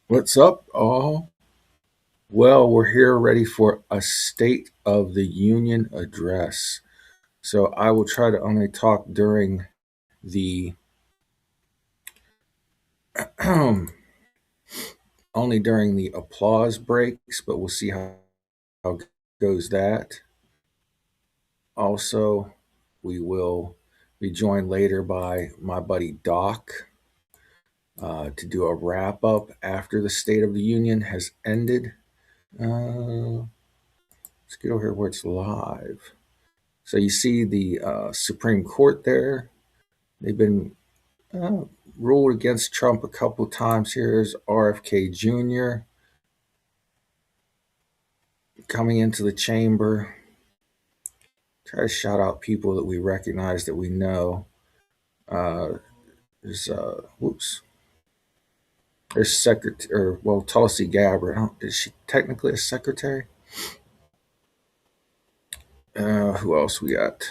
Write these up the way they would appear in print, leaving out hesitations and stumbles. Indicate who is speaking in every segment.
Speaker 1: What's up, all? Well, we're here ready for a State of the Union address. So I will try to only talk during the only during the applause breaks, but we'll see how goes that. Also, we will be joined later by my buddy Doc to do a wrap up after the State of the Union has ended. Let's get over here where it's live. So you see the Supreme Court there. They've been uh, ruled against Trump a couple times. Here's RFK Jr. coming into the chamber. Try to shout out people that we recognize that we know. Uh, there's whoops. There's Secretary, or well, Tulsi Gabbard. Is she technically a secretary? Who else we got?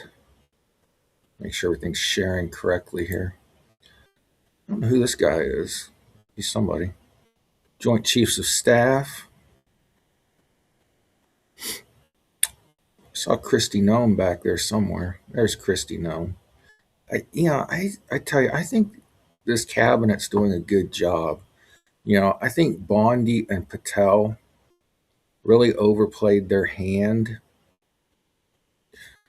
Speaker 1: Make sure everything's sharing correctly here. I don't know who this guy is. He's somebody. Joint Chiefs of Staff. Saw Christy Nome back there somewhere. There's Christy Nome. I tell you, I think this cabinet's doing a good job. I think Bondi and Patel really overplayed their hand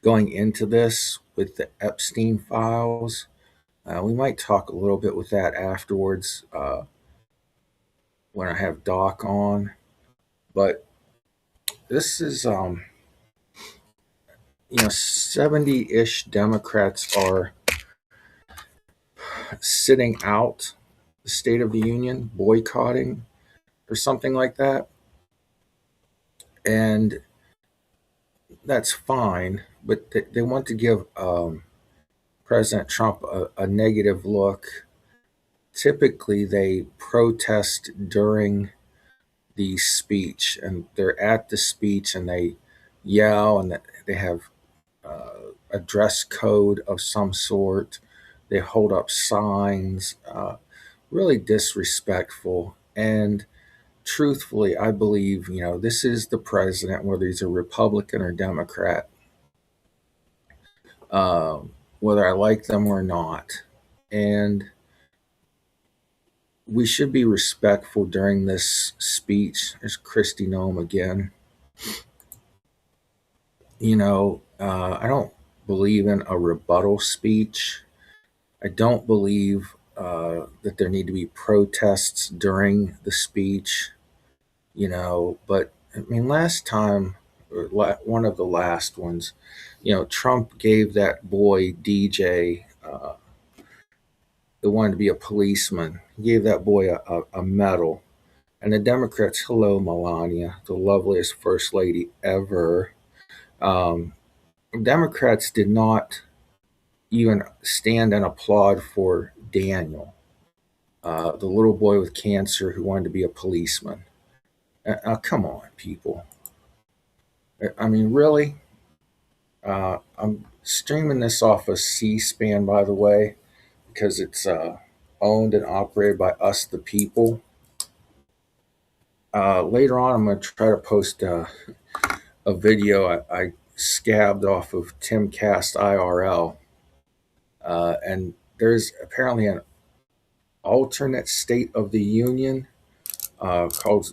Speaker 1: going into this with the Epstein files. We might talk a little bit with that afterwards when I have Doc on. But this is 70-ish Democrats are sitting out the State of the Union, boycotting or something like that. And that's fine, but they want to give President Trump a negative look. Typically, they protest during the speech, and they're at the speech and they yell, and they have a dress code of some sort. They hold up signs, really disrespectful. And truthfully, I believe, this is the president, whether he's a Republican or Democrat, whether I like them or not. And we should be respectful during this speech. There's Kristi Noem again. I don't believe in a rebuttal speech. I don't believe that there need to be protests during the speech, but I mean, last time, or one of the last ones, Trump gave that boy DJ, that wanted to be a policeman, he gave that boy a medal. And the Democrats, hello, Melania, the loveliest first lady ever. Um, Democrats did not even stand and applaud for Daniel, the little boy with cancer who wanted to be a policeman. Come on, people. I mean, really? I'm streaming this off of C-SPAN, by the way, because it's owned and operated by us, the people. Later on, I'm going to try to post a video I scabbed off of Timcast IRL. And there's apparently an alternate State of the Union called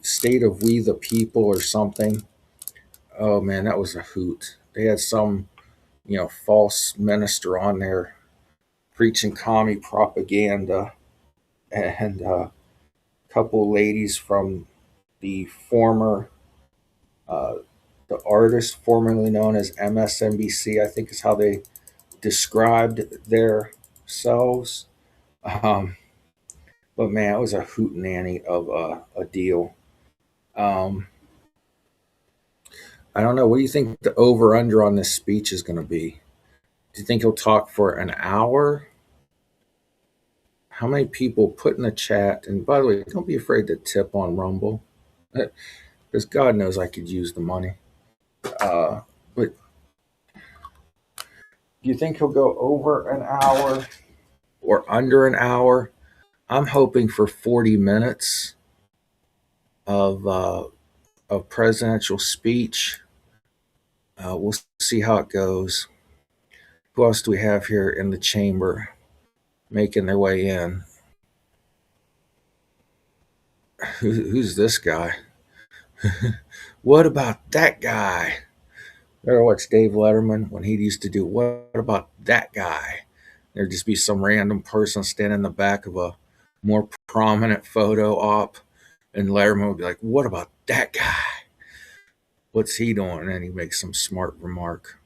Speaker 1: State of We the People or something. Oh man, that was a hoot. They had some, false minister on there preaching commie propaganda, and a couple ladies from the former, uh, the artist formerly known as MSNBC, I think is how they described themselves. Um, but man, it was a hootenanny of a deal. Um, I don't know. What do you think the over under on this speech is going to be? Do you think he'll talk for an hour? How many people put in the chat? And by the way, don't be afraid to tip on Rumble, because God knows I could use the money. But do you think he'll go over an hour or under an hour? I'm hoping for 40 minutes of presidential speech. We'll see how it goes. Who else do we have here in the chamber making their way in? Who's this guy? What about that guy? Remember what's Dave Letterman when he used to do, what about that guy? There'd just be some random person standing in the back of a more prominent photo op, and Letterman would be like, what about that guy? What's he doing? And he makes some smart remark.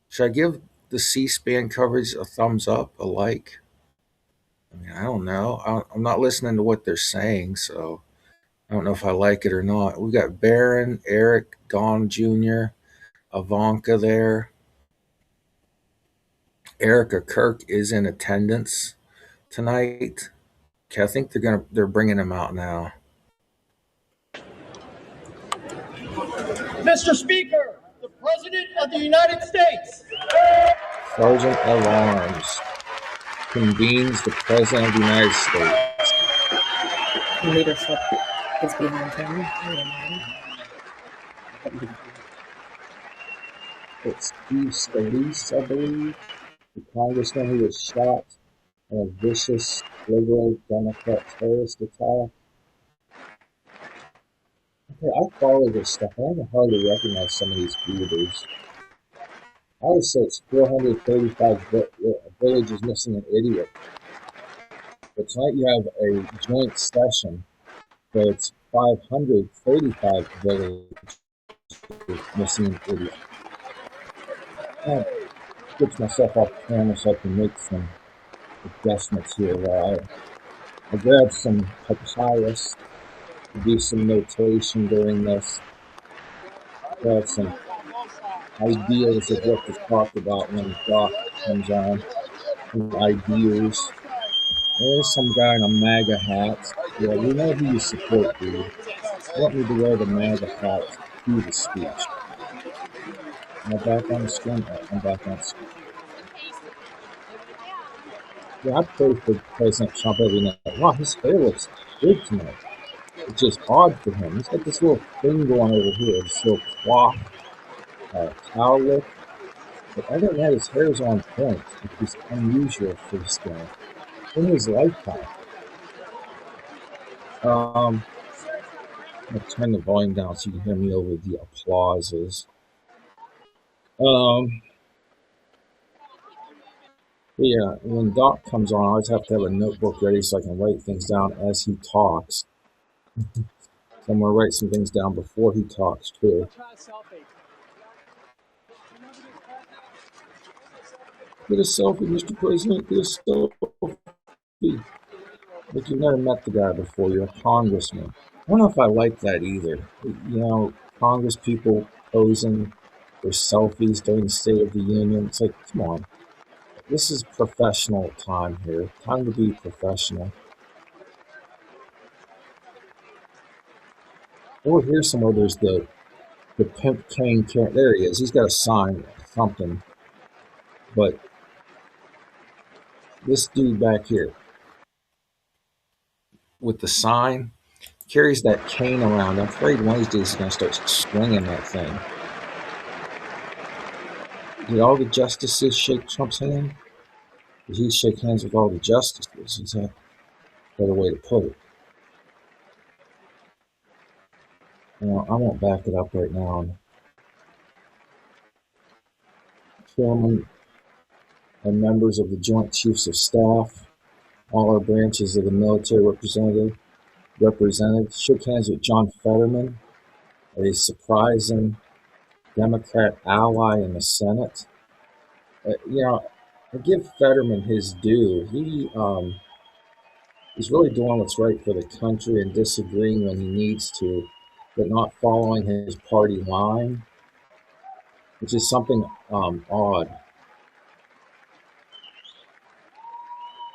Speaker 1: Should I give the C-SPAN coverage a thumbs up, a like? I mean, I don't know. I'm not listening to what they're saying, so I don't know if I like it or not. We got Barron, Eric, Don Jr., Ivanka there. Erica Kirk is in attendance tonight. Okay, I think they're bringing him out now.
Speaker 2: Mr. Speaker, the President of the United States.
Speaker 1: Sergeant of Arms convenes the President of the United States.
Speaker 3: Leadership is behind him.
Speaker 1: It's Steve Scalise, I believe, the congressman who was shot in a vicious liberal Democrat terrorist attack. Okay, I follow this stuff. I can hardly recognize some of these leaders. I always say it's 435 villages missing an idiot. But tonight you have a joint session, but it's 535 villages missing an idiot. I'll switch myself off camera so I can make some adjustments here. I grabbed some papyrus to do some notation during this. Grab some ideas of what to talk about when Doc comes on. Some ideas. There's some guy in a MAGA hat. Yeah, we know who you support, dude. I don't need to wear the MAGA hat to the speech. Am I back on the screen? Oh, I'm back on the screen. Yeah, I pray for President Trump every night. Wow, his hair looks good tonight. It's just odd for him. He's got this little thing going over here, this little cloth towel look. But other than that, his hair is on point, which is unusual for this guy in his lifetime. I'm going to turn the volume down so you can hear me over the applauses. Yeah, when Doc comes on, I always have to have a notebook ready so I can write things down as he talks. So I'm going to write some things down before he talks, too. Get a selfie, Mr. President. Get a selfie. Like you've never met the guy before. You're a congressman. I don't know if I like that either. You know, Congress people posing for selfies during the State of the Union. It's like, come on. This is professional time here. Time to be professional. Over here somewhere, there's the pimp cane. There he is. He's got a sign, something. But this dude back here with the sign carries that cane around. I'm afraid one of these days he's going to start swinging that thing. Did all the justices shake Trump's hand? Did he shake hands with all the justices? Is that a better way to put it? Well, I won't back it up right now. Chairman and members of the Joint Chiefs of Staff, all our branches of the military represented, shook hands with John Fetterman, a surprising Democrat ally in the Senate. You know, I give Fetterman his due. He's really doing what's right for the country and disagreeing when he needs to, but not following his party line, which is something odd.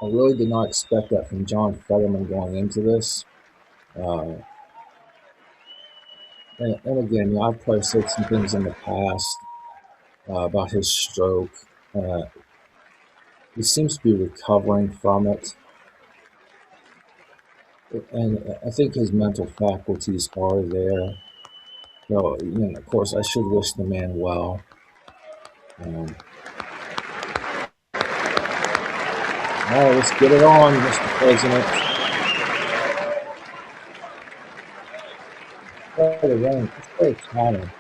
Speaker 1: I really did not expect that from John Fetterman going into this. Uh, and again, I've probably said some things in the past about his stroke. Uh, he seems to be recovering from it. And I think his mental faculties are there. So, of course, I should wish the man well. All right, let's get it on, Mr. President. Let's put a timer,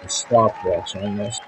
Speaker 1: a stopwatch on this.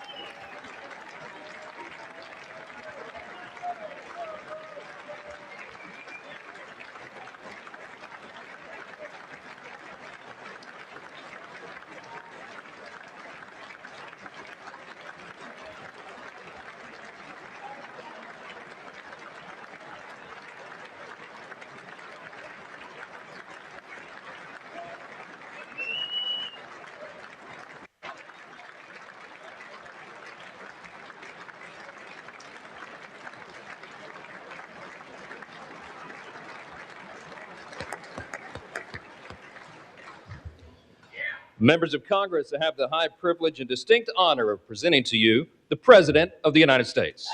Speaker 4: Members of Congress, I have the high privilege and distinct honor of presenting to you the President of the United States.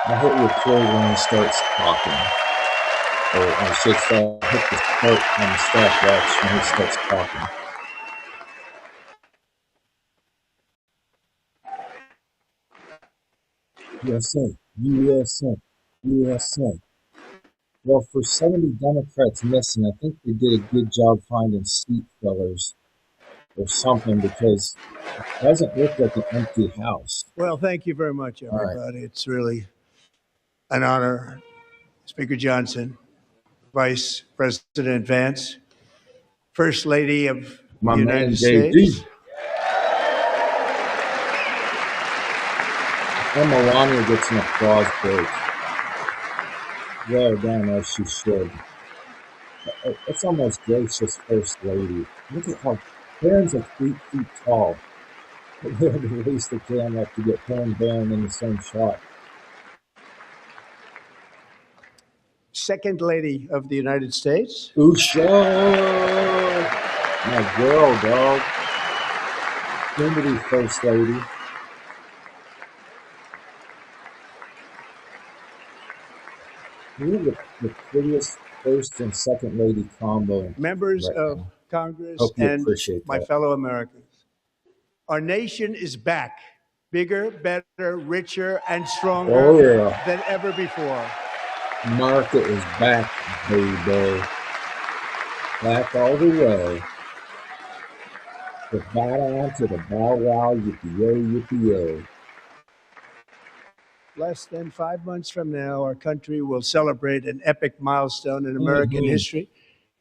Speaker 1: I hit record when he starts talking. Or I should say, hit the start on the stopwatch when he starts talking. USA, USA, USA. Well, for 70 Democrats missing, I think they did a good job finding seat fillers or something because it doesn't look like an empty house.
Speaker 5: Well, thank you very much,
Speaker 1: All right.
Speaker 5: everybody. It's really an honor. Speaker Johnson, Vice President Vance, First Lady of
Speaker 1: My
Speaker 5: the
Speaker 1: man,
Speaker 5: United
Speaker 1: JD.
Speaker 5: States.
Speaker 1: And Melania gets an applause break. Well done, as she should. It's almost gracious First Lady. Look at how Karen's like 8 feet tall. They had to release the camera to get her and Barron in the same shot.
Speaker 5: Second Lady of the United States.
Speaker 1: Usha! My girl, dog. Soon to be First Lady. You're the prettiest First and Second Lady combo.
Speaker 5: Members
Speaker 1: right
Speaker 5: of
Speaker 1: now.
Speaker 5: Congress
Speaker 1: Hope you
Speaker 5: and
Speaker 1: appreciate
Speaker 5: my
Speaker 1: that.
Speaker 5: fellow Americans. Our nation is back, bigger, better, richer, and stronger than ever before.
Speaker 1: America is back, baby. Back all the way. The bow to the bow wow, yippee-yo, yippee-yo.
Speaker 5: Less than 5 months from now, our country will celebrate an epic milestone in American history,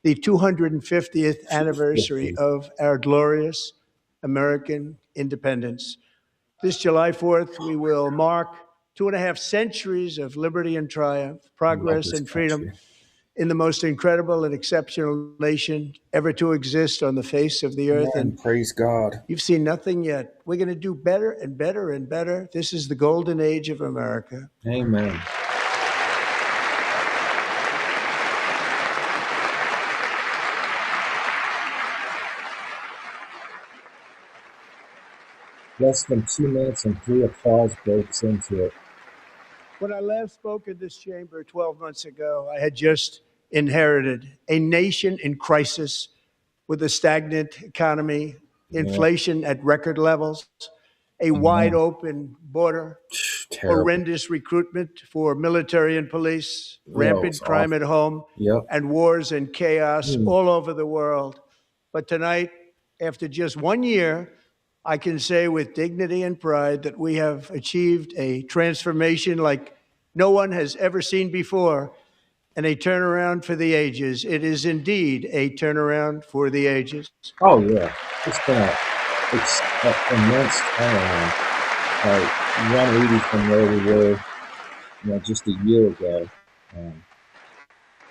Speaker 5: the 250th anniversary of our glorious American independence. This July 4th, we will mark 2.5 centuries of liberty and triumph, progress and freedom in the most incredible and exceptional nation ever to exist on the face of the earth.
Speaker 1: And praise God.
Speaker 5: You've seen nothing yet. We're going to do better and better and better. This is the golden age of America.
Speaker 1: Amen. Less than 2 minutes and 3 applause breaks into it.
Speaker 5: When I last spoke in this chamber 12 months ago, I had just inherited a nation in crisis with a stagnant economy, inflation at record levels, a wide open border, horrendous recruitment for military and police, rampant crime at home, and wars and chaos all over the world. But tonight, after just 1 year, I can say with dignity and pride that we have achieved a transformation like no one has ever seen before, and a turnaround for the ages. It is indeed a turnaround for the ages.
Speaker 1: Oh, yeah. It's been an immense turnaround. 180 from where we were just a year ago.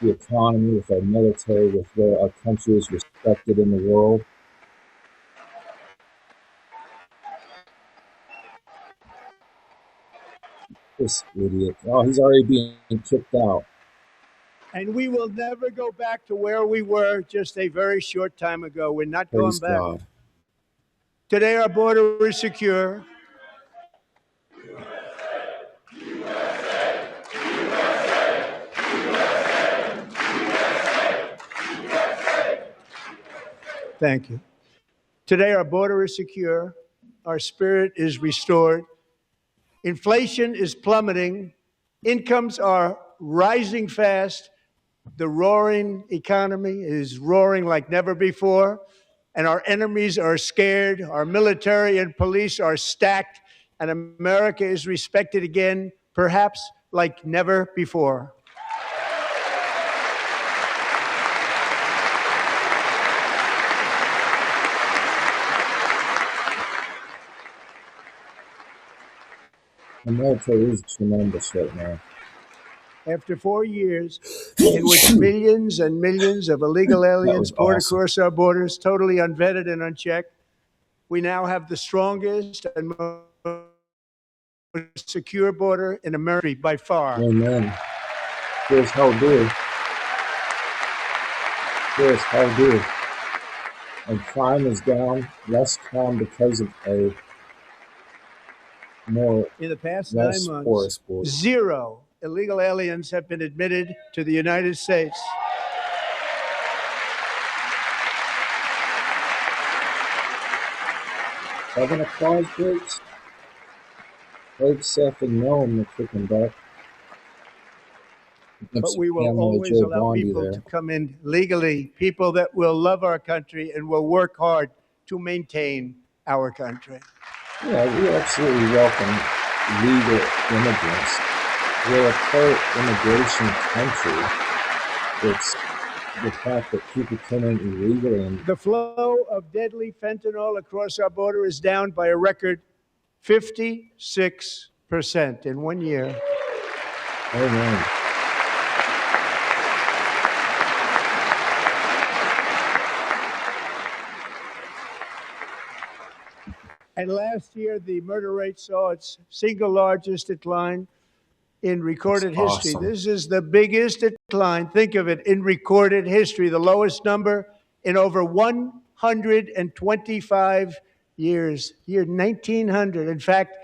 Speaker 1: The economy, with our military, with where our country is respected in the world. This idiot. Oh, he's already being kicked out.
Speaker 5: And we will never go back to where we were just a very short time ago. We're not going
Speaker 1: Praise
Speaker 5: back.
Speaker 1: God.
Speaker 5: Today, our border is secure. Thank you. Today, our border is secure. Our spirit is restored. Inflation is plummeting. Incomes are rising fast. The roaring economy is roaring like never before. And our enemies are scared. Our military and police are stacked. And America is respected again, perhaps like never before.
Speaker 1: The military is tremendous right now.
Speaker 5: After 4 years in which millions and millions of illegal aliens poured
Speaker 1: awesome.
Speaker 5: across our borders, totally unvetted and unchecked, we now have the strongest and most secure border in America by far.
Speaker 1: Amen. Here's how do. Here's how do. And crime is down, less crime because of a more
Speaker 5: In the past
Speaker 1: less
Speaker 5: 9 months,
Speaker 1: porous border.
Speaker 5: 0 illegal aliens have been admitted to the United States.
Speaker 1: Having a clause breaks. Old Seth and Gnome, the chicken butt.
Speaker 5: But we will always allow people to come in legally, people that will love our country and will work hard to maintain our country.
Speaker 1: Yeah, we absolutely welcome legal immigrants. We're a pro-immigration country. It's the fact that people come in illegally and
Speaker 5: The flow of deadly fentanyl across our border is down by a record 56% in 1 year.
Speaker 1: amen.
Speaker 5: And last year, the murder rate saw its single largest decline in recorded
Speaker 1: That's
Speaker 5: history.
Speaker 1: awesome.
Speaker 5: This is the biggest decline, think of it, in recorded history, the lowest number in over 125 years, year 1900. In fact,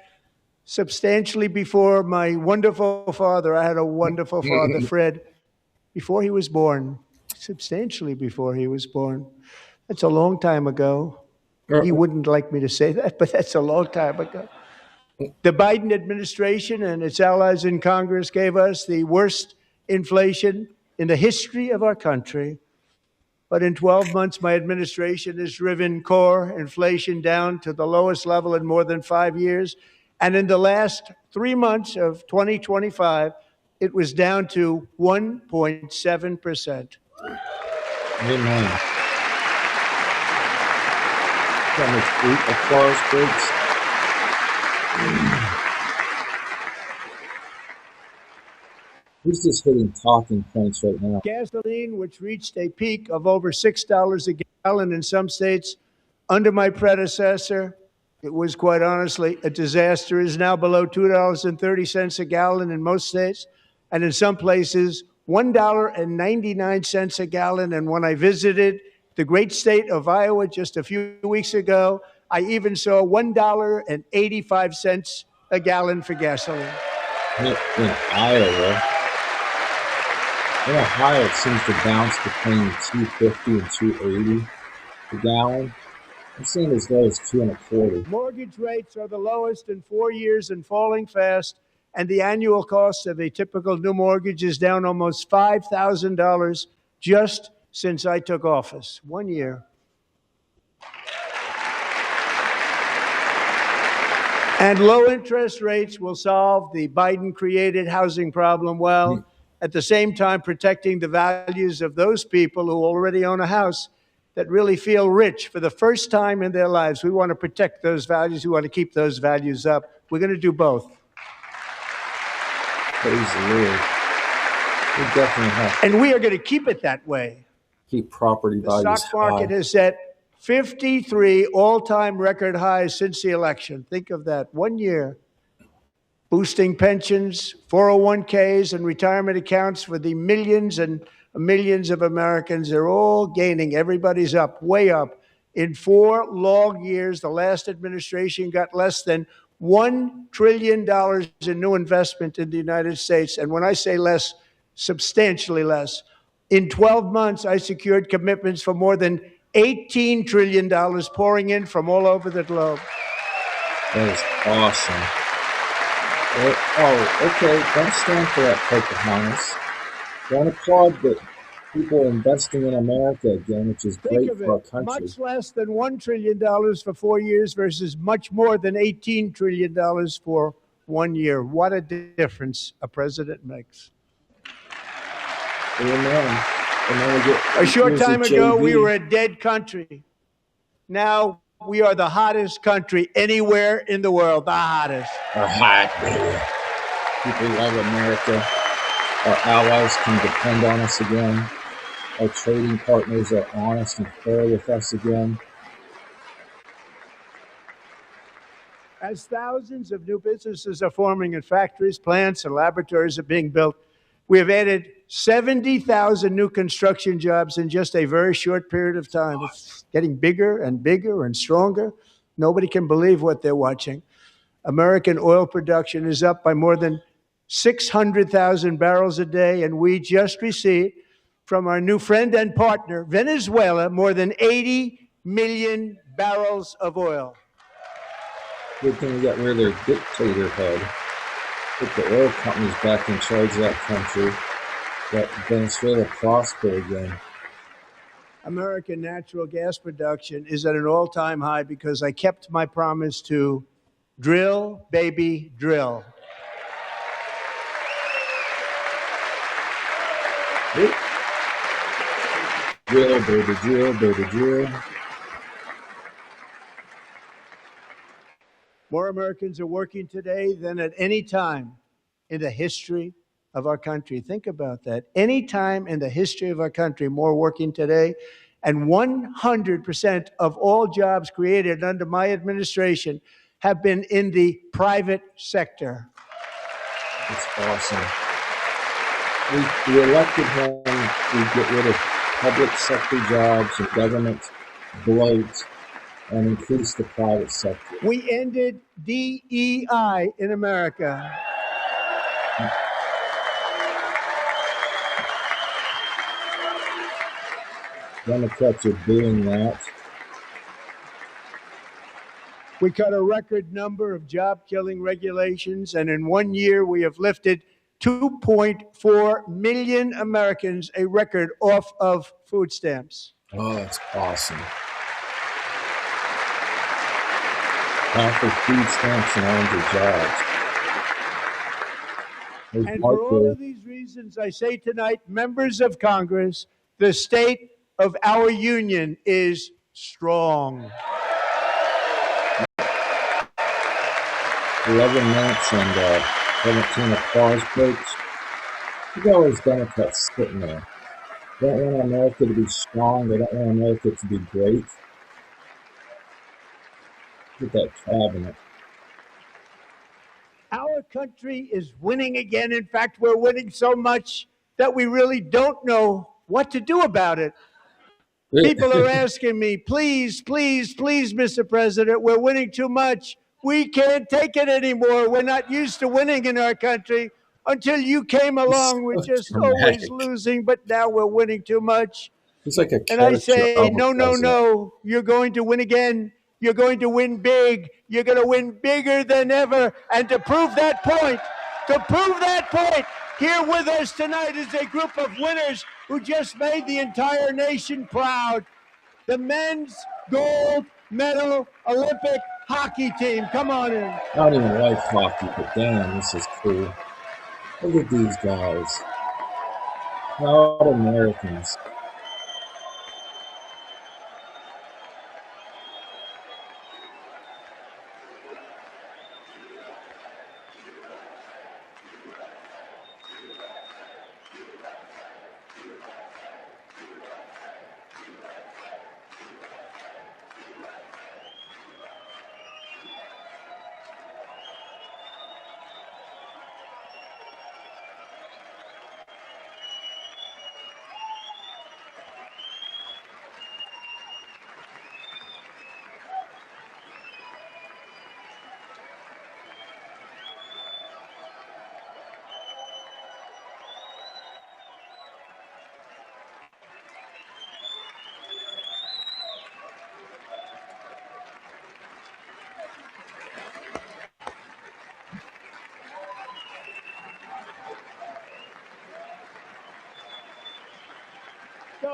Speaker 5: substantially before my wonderful father, I had a wonderful father, Fred, before he was born, substantially before he was born. That's a long time ago. He wouldn't like me to say that, but that's a long time ago. The Biden administration and its allies in Congress gave us the worst inflation in the history of our country. But in 12 months, my administration has driven core inflation down to the lowest level in more than 5 years. And in the last 3 months of 2025, it was down to 1.7%.
Speaker 1: Amen. That makes 8 applause breaks. He's just hitting talking points right now.
Speaker 5: Gasoline, which reached a peak of over $6 a gallon in some states under my predecessor, it was quite honestly a disaster, is now below $2.30 a gallon in most states, and in some places, $1.99 a gallon. And when I visited the great state of Iowa just a few weeks ago, I even saw $1.85 a gallon for gasoline.
Speaker 1: In Iowa. In Ohio, it seems to bounce between $2.50 and $2.80 a gallon. I'm seeing as low as $2.25.
Speaker 5: Mortgage rates are the lowest in 4 years and falling fast, and the annual cost of a typical new mortgage is down almost $5,000 just since I took office. 1 year. And low interest rates will solve the Biden-created housing problem well, at the same time protecting the values of those people who already own a house that really feel rich for the first time in their lives. We want to protect those values. We want to keep those values up. We're going to do both.
Speaker 1: Praise the Lord. We definitely have to
Speaker 5: And we are going to keep it that way.
Speaker 1: keep property
Speaker 5: The
Speaker 1: values
Speaker 5: stock market
Speaker 1: high.
Speaker 5: has set 53 all-time record highs since the election. Think of that. 1 year. boosting pensions, 401ks, and retirement accounts for the millions and millions of Americans. They're all gaining. Everybody's up, way up. In 4 long years, the last administration got less than $1 trillion in new investment in the United States. And when I say less, substantially less. In 12 months, I secured commitments for more than $18 trillion pouring in from all over the globe.
Speaker 1: That is awesome. Oh, okay. Don't stand for that, Pocahontas. Don't applaud the people investing in America again, which is
Speaker 5: Think
Speaker 1: great
Speaker 5: of
Speaker 1: for our
Speaker 5: it,
Speaker 1: country.
Speaker 5: much less than $1 trillion for 4 years versus much more than $18 trillion for 1 year. What a difference a president makes.
Speaker 1: Amen. And then we get
Speaker 5: A short
Speaker 1: here's a
Speaker 5: time ago, we
Speaker 1: JV.
Speaker 5: were a dead country. Now we are the hottest country anywhere in the world, the hottest.
Speaker 1: Our hot baby. People love America. Our allies can depend on us again. Our trading partners are honest and fair with us again.
Speaker 5: As thousands of new businesses are forming in factories, plants, and laboratories are being built, we have added 70,000 new construction jobs in just a very short period of time. It's getting bigger and bigger and stronger. Nobody can believe what they're watching. American oil production is up by more than 600,000 barrels a day, and we just received from our new friend and partner, Venezuela, more than 80 million barrels of oil.
Speaker 1: Good thing we got rid of their dictator head. Put the oil companies back in charge of that country. Let Venezuela prosper again.
Speaker 5: American natural gas production is at an all-time high because I kept my promise to drill, baby, drill.
Speaker 1: Drill, baby, drill, baby, drill.
Speaker 5: More Americans are working today than at any time in the history of our country. Think about that. Any time in the history of our country, more working today. And 100% of all jobs created under my administration have been in the private sector.
Speaker 1: It's awesome. We elected him to get rid of public sector jobs and government bloat and increase the private sector.
Speaker 5: We ended DEI in America.
Speaker 1: Democrats are doing that.
Speaker 5: We cut a record number of job-killing regulations, and in 1 year, we have lifted 2.4 million Americans, a record, off of food stamps.
Speaker 1: Oh, that's awesome. Half of food stamps and all their jobs. There's
Speaker 5: And
Speaker 1: Mark
Speaker 5: for all
Speaker 1: there.
Speaker 5: of these reasons, I say tonight, members of Congress, the state of our union is strong.
Speaker 1: 11 minutes and 17 applause breaks. Look at all those Democrats sitting there. They don't want America to be strong. They don't want America to be great. Look at that cabinet.
Speaker 5: Our country is winning again. In fact, we're winning so much that we really don't know what to do about it. People are asking me, please, please, please, Mr. President, we're winning too much. We can't take it anymore. We're not used to winning in our country. Until you came along, we're just always losing, but now we're winning too much.
Speaker 1: He's like a
Speaker 5: And I
Speaker 1: caricature
Speaker 5: say,
Speaker 1: of a
Speaker 5: no, no,
Speaker 1: president.
Speaker 5: no. You're going to win again. You're going to win big. You're going to win bigger than ever. And to prove that point, here with us tonight is a group of winners who just made the entire nation proud. The men's gold medal Olympic hockey team. Come on in.
Speaker 1: I don't even like hockey, but damn, this is cool. Look at these guys. Proud Americans.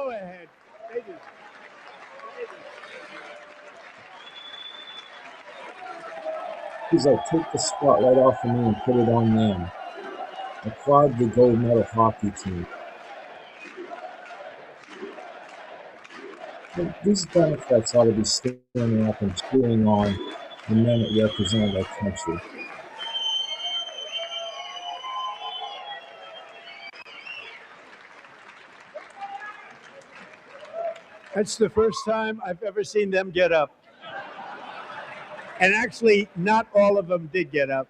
Speaker 5: Go ahead. Ladies.
Speaker 1: He's like, take the spotlight off of me and put it on them. Applaud the gold medal hockey team. These Democrats ought to be standing up and cheering on the men that represent our country.
Speaker 5: That's the first time I've ever seen them get up. And actually, not all of them did get up.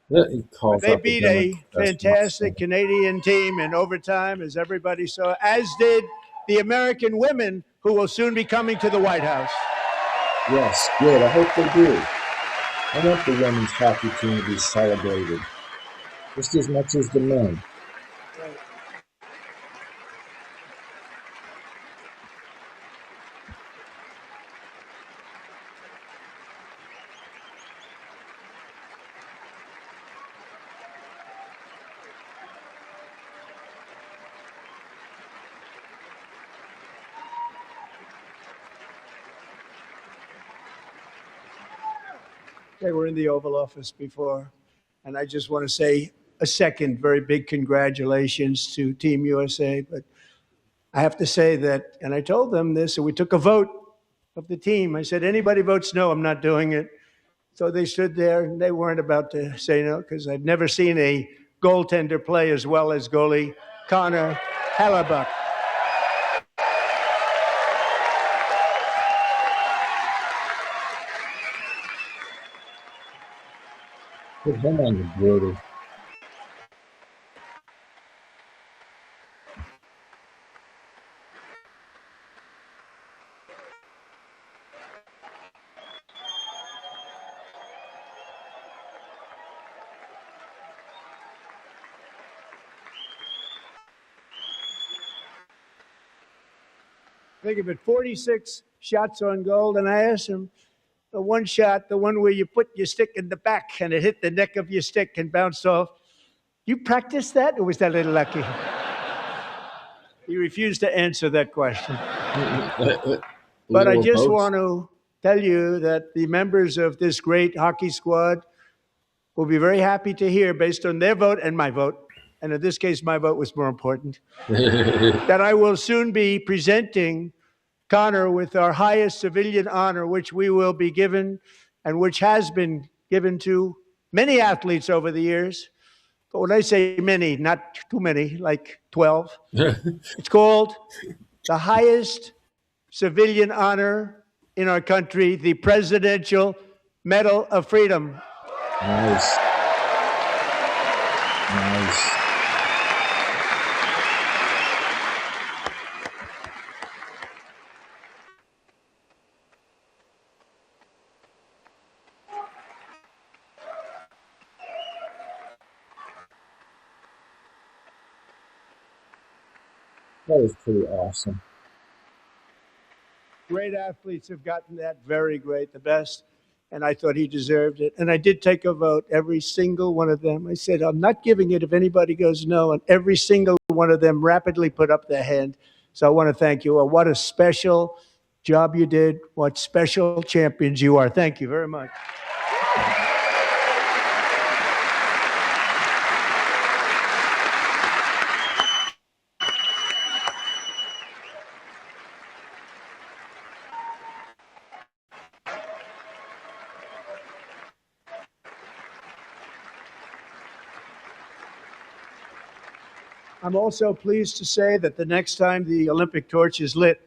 Speaker 1: He
Speaker 5: But
Speaker 1: calls
Speaker 5: they
Speaker 1: out the
Speaker 5: beat a
Speaker 1: Democrats.
Speaker 5: fantastic Canadian team in overtime, as everybody saw, as did the American women who will soon be coming to the White House.
Speaker 1: Yes, good. I hope they do. I want the women's hockey team to be celebrated just as much as the men.
Speaker 5: They were in the Oval Office before, and I just want to say a second very big congratulations to Team USA. But I have to say that, and I told them this, and we took a vote of the team. I said, anybody votes no, I'm not doing it. So they stood there, and they weren't about to say no, because I've never seen a goaltender play as well as goalie Connor Hellebuck.
Speaker 1: Put him on the border.
Speaker 5: Think of it, 46 shots on goal, and I asked him, the one shot, the one where you put your stick in the back and it hit the neck of your stick and bounced off. You practiced that, or was that a little lucky? He refused to answer that question. But I just want to tell you that the members of this great hockey squad will be very happy to hear, based on their vote and my vote, and in this case, my vote was more important, that I will soon be presenting Connor with our highest civilian honor, which we will be given and which has been given to many athletes over the years. But when I say many, not too many, like 12, it's called the highest civilian honor in our country, the Presidential Medal of Freedom.
Speaker 1: Nice. Nice. That was pretty awesome.
Speaker 5: Great athletes have gotten that, very great, the best, and I thought he deserved it. And I did take a vote, every single one of them. I said, I'm not giving it if anybody goes no, and every single one of them rapidly put up their hand. So I want to thank you. What a special job you did. What special champions you are. Thank you very much. I'm also pleased to say that the next time the Olympic torch is lit,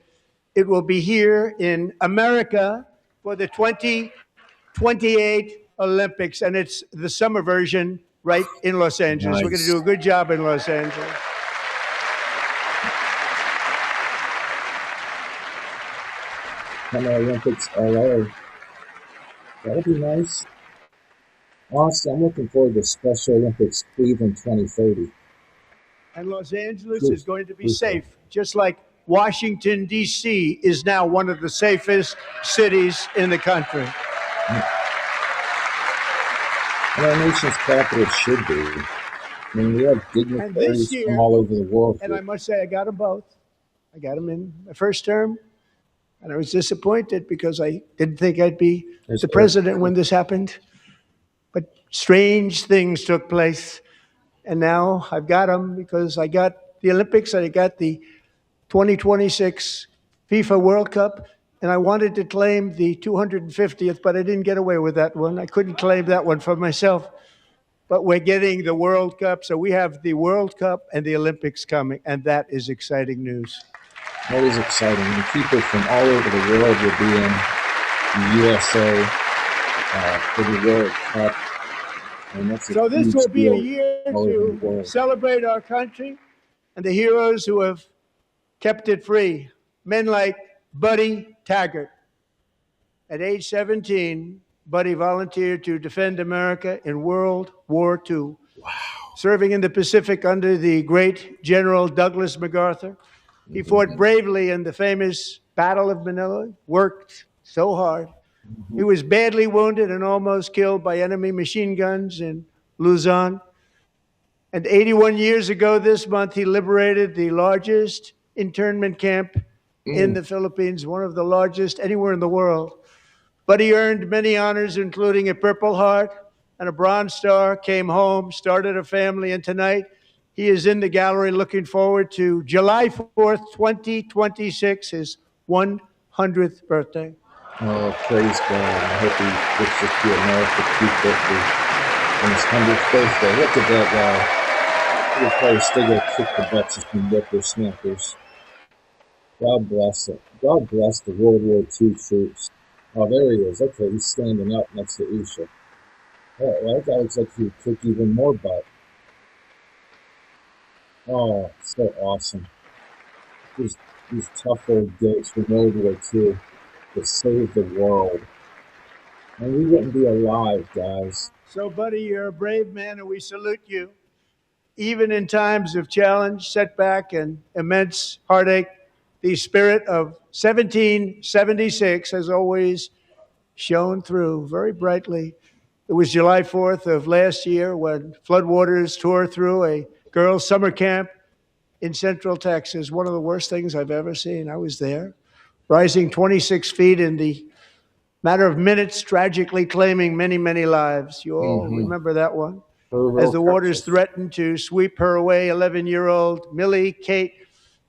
Speaker 5: it will be here in America for the 2028 Olympics, and it's the summer version right in Los Angeles.
Speaker 1: Nice.
Speaker 5: We're going to do a good job in Los Angeles.
Speaker 1: Summer Olympics LA. That'll be nice. Honestly, I'm looking forward to Special Olympics Cleveland 2030.
Speaker 5: And Los Angeles is going to be safe, just like Washington, D.C. is now one of the safest cities in the country.
Speaker 1: And our nation's capital should be. I mean, we have dignitaries from all over the world.
Speaker 5: And I must say, I got them both. I got him in my first term, and I was disappointed because I didn't think I'd be
Speaker 1: There's
Speaker 5: the
Speaker 1: Eric.
Speaker 5: president when this happened. But strange things took place, and now I've got him because I got the Olympics and I got the 2026 FIFA World Cup, and I wanted to claim the 250th, but I didn't get away with that one. I couldn't claim that one for myself. But we're getting the World Cup, so we have the World Cup and the Olympics coming, and that is exciting news.
Speaker 1: Always exciting. And people from all over the world will be in the USA for the World Cup. And that's a
Speaker 5: So this
Speaker 1: huge
Speaker 5: will be a
Speaker 1: deal
Speaker 5: year
Speaker 1: all over the
Speaker 5: to
Speaker 1: world.
Speaker 5: celebrate our country and the heroes who have kept it free. Men like Buddy Taggart. At age 17, Buddy volunteered to defend America in World War II. Wow. Serving in the Pacific under the great General Douglas MacArthur. He fought bravely in the famous Battle of Manila, worked so hard. He was badly wounded and almost killed by enemy machine guns in Luzon. And 81 years ago this month, he liberated the largest internment camp in the Philippines, one of the largest anywhere in the world. But he earned many honors, including a Purple Heart and a Bronze Star, came home, started a family, and tonight he is in the gallery looking forward to July 4th, 2026, his 100th birthday.
Speaker 1: Oh, praise God. I hope he gets to see America 250 on his 100th birthday. Look at that guy. He'll probably still go kick the butts of some whippersnappers. God bless it. God bless the World War II troops. Oh, there he is. Okay, he's standing up next to Isha. Oh, well, that guy looks like he would kick even more butt. Oh, so awesome. These tough old goats from World War II that saved the world. And we wouldn't be alive, guys.
Speaker 5: So, Buddy, you're a brave man, and we salute you. Even in times of challenge, setback, and immense heartache, the spirit of 1776 has always shone through very brightly. It was July 4th of last year when floodwaters tore through a girls' summer camp in Central Texas, one of the worst things I've ever seen. I was there, rising 26 feet in the matter of minutes, tragically claiming many, many lives. You all remember that one? As the waters threatened to sweep her away, 11-year-old Millie Kate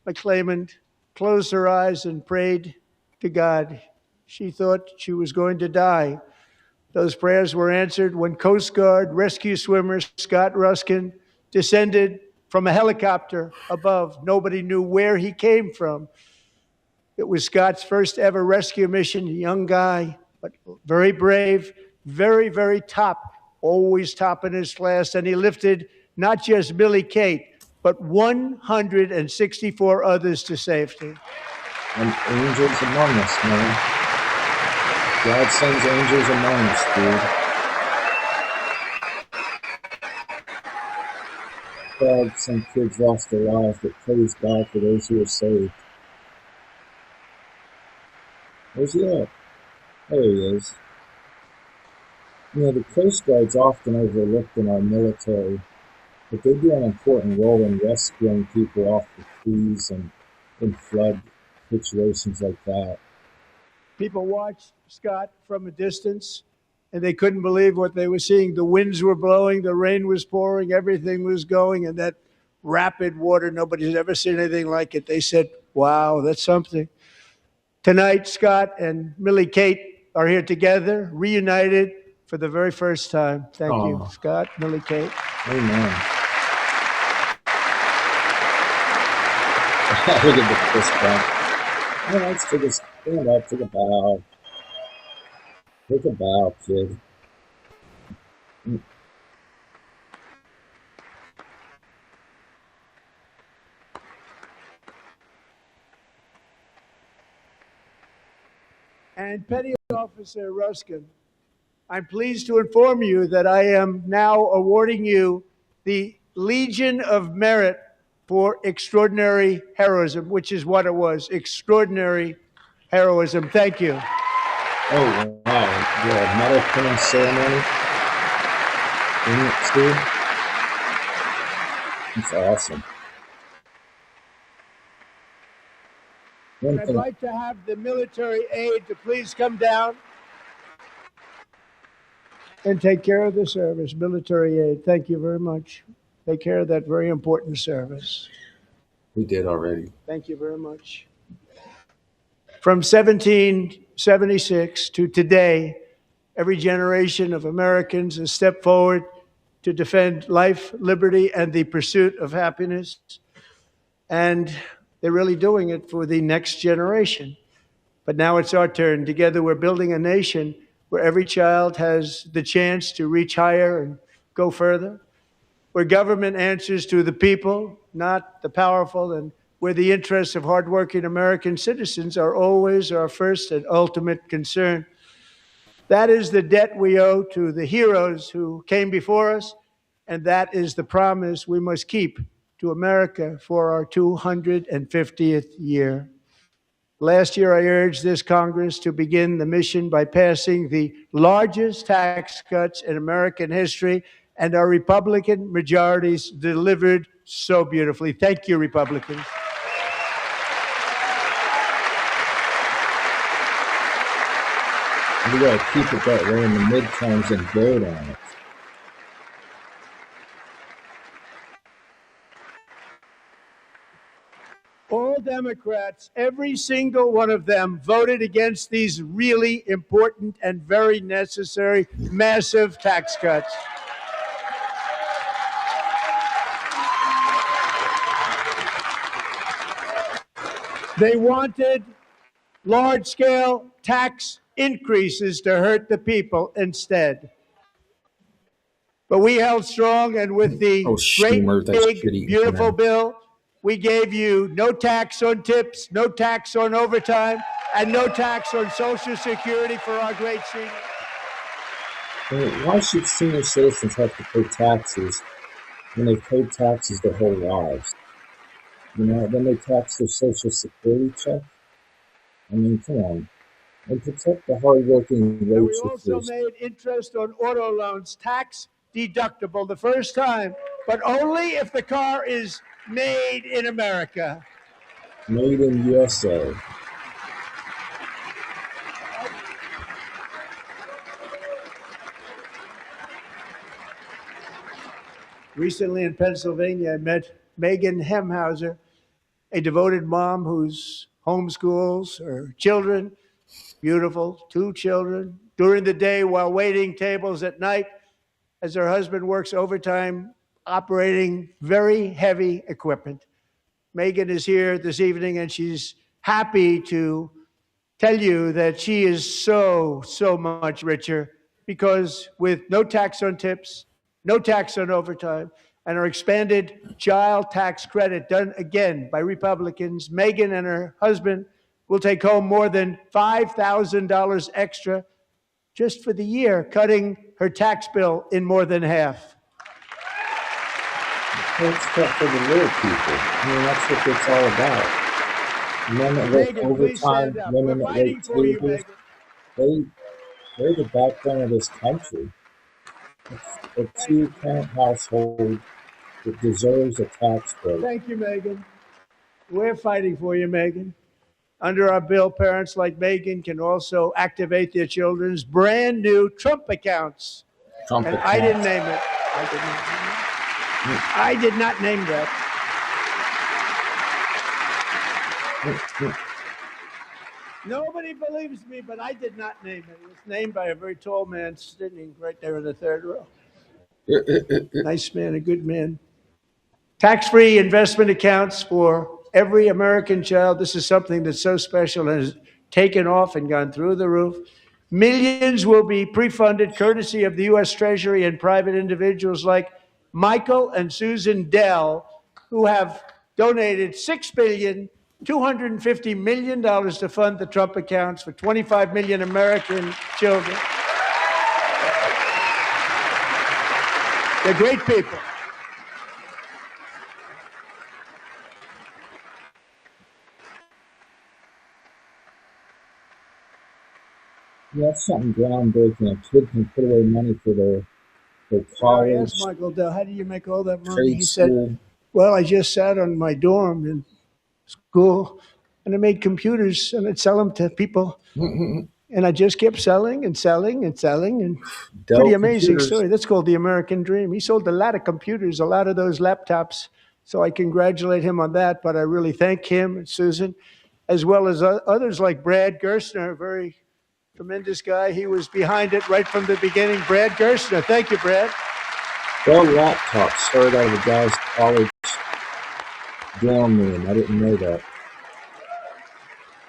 Speaker 5: McClelland closed her eyes and prayed to God. She thought she was going to die. Those prayers were answered when Coast Guard rescue swimmer Scott Ruskin descended from a helicopter above. Nobody knew where he came from. It was Scott's first ever rescue mission, a young guy, but very brave, very, very top, always top in his class. And he lifted not just Millie Kate, but 164 others to safety.
Speaker 1: And angels among us, man. God sends angels among us, dude. God, some kids lost their lives, but praise God for those who are saved. Where's he at? There he is. You know, the Coast Guard's often overlooked in our military, but they do an important role in rescuing people off the seas and in flood situations like that.
Speaker 5: People watched Scott from a distance, and they couldn't believe what they were seeing. The winds were blowing, the rain was pouring, everything was going, and that rapid water, nobody's ever seen anything like it. They said, wow, that's something. Tonight, Scott and Millie Kate are here together, reunited for the very first time. Thank you, Scott, Millie Kate.
Speaker 1: Amen. Look at the fist bump. Yeah, let's take a stand up, take a bow. Take a bow, kid.
Speaker 5: And Petty Officer Ruskin, I'm pleased to inform you that I am now awarding you the Legion of Merit for extraordinary heroism, which is what it was, extraordinary heroism. Thank you.
Speaker 1: Oh, wow. Yeah, medal pinning ceremony. In it, too. It's awesome. One
Speaker 5: I'd
Speaker 1: thing,
Speaker 5: like to have the military aide to please come down and take care of the service. Military aid, thank you very much. Take care of that very important service.
Speaker 1: we did already.
Speaker 5: Thank you very much. From 1776 to today, every generation of Americans has stepped forward to defend life, liberty, and the pursuit of happiness. And they're really doing it for the next generation. But now it's our turn. Together, we're building a nation where every child has the chance to reach higher and go further, where government answers to the people, not the powerful, and where the interests of hardworking American citizens are always our first and ultimate concern. That is the debt we owe to the heroes who came before us, and that is the promise we must keep to America for our 250th year. Last year, I urged this Congress to begin the mission by passing the largest tax cuts in American history, and our Republican majorities delivered so beautifully. Thank you, Republicans.
Speaker 1: We gotta keep it that way in the midterms and vote on it.
Speaker 5: All Democrats, every single one of them, voted against these really important and very necessary massive tax cuts. They wanted large-scale tax increases to hurt the people instead. But we held strong, and with the
Speaker 1: Oh,
Speaker 5: great,
Speaker 1: Schumer, that
Speaker 5: big,
Speaker 1: shitty
Speaker 5: beautiful
Speaker 1: internet.
Speaker 5: bill, we gave you no tax on tips, no tax on overtime, and no tax on Social Security for our great seniors.
Speaker 1: Why should senior citizens have to pay taxes when they've paid taxes their whole lives? You know, then they tax their Social Security check? I mean, come on. And protect the hardworking
Speaker 5: And we also
Speaker 1: waitresses.
Speaker 5: made interest on auto loans tax deductible the first time, but only if the car is made in America.
Speaker 1: Made in USA.
Speaker 5: Recently in Pennsylvania, I met Megan Hemhauser, a devoted mom who's homeschools her children, beautiful, 2 children, during the day while waiting tables at night as her husband works overtime operating very heavy equipment. Megan is here this evening, and she's happy to tell you that she is so much richer because with no tax on tips, no tax on overtime, and our expanded child tax credit done again by Republicans, Megan and her husband will take home more than $5,000 extra just for the year, cutting her tax bill in more than half.
Speaker 1: It's tough for the little people. I mean, that's what it's all about. Men that work
Speaker 5: Megan, please
Speaker 1: overtime,
Speaker 5: stand up.
Speaker 1: women
Speaker 5: We're
Speaker 1: that wait
Speaker 5: fighting for you,
Speaker 1: tables,
Speaker 5: Megan.
Speaker 1: they're the backbone of this country. It's a two-parent household that deserves a tax break.
Speaker 5: Thank you, Megan. We're fighting for you, Megan. Under our bill, parents like Megan can also activate their children's brand new Trump accounts.
Speaker 1: Trump
Speaker 5: And
Speaker 1: accounts.
Speaker 5: I didn't name it. I did not name that. Nobody believes me, but I did not name it. It was named by a very tall man sitting right there in the third row. Nice man, a good man. Tax-free investment accounts for every American child. This is something that's so special and has taken off and gone through the roof. Millions will be pre-funded courtesy of the U.S. Treasury and private individuals like Michael and Susan Dell, who have donated $6.25 billion to fund the Trump accounts for 25 million American children. They're great people.
Speaker 1: Yeah, that's something groundbreaking. A kid can put away money for their
Speaker 5: I
Speaker 1: college,
Speaker 5: asked Michael Dell, how do you make all that money?
Speaker 1: trade
Speaker 5: He said,
Speaker 1: school.
Speaker 5: well, I just sat on my dorm in school and I made computers and I'd sell them to people.
Speaker 1: Mm-mm.
Speaker 5: And I just kept selling and selling and selling. And
Speaker 1: Dell
Speaker 5: pretty amazing
Speaker 1: computers.
Speaker 5: story. That's called the American dream. He sold a lot of computers, a lot of those laptops. So I congratulate him on that. But I really thank him and Susan, as well as others like Brad Gerstner, a very tremendous guy. He was behind it right from the beginning. Brad Gerstner. Thank you, Brad.
Speaker 1: Dell laptops started out of a guy's college dorm room. I didn't know that.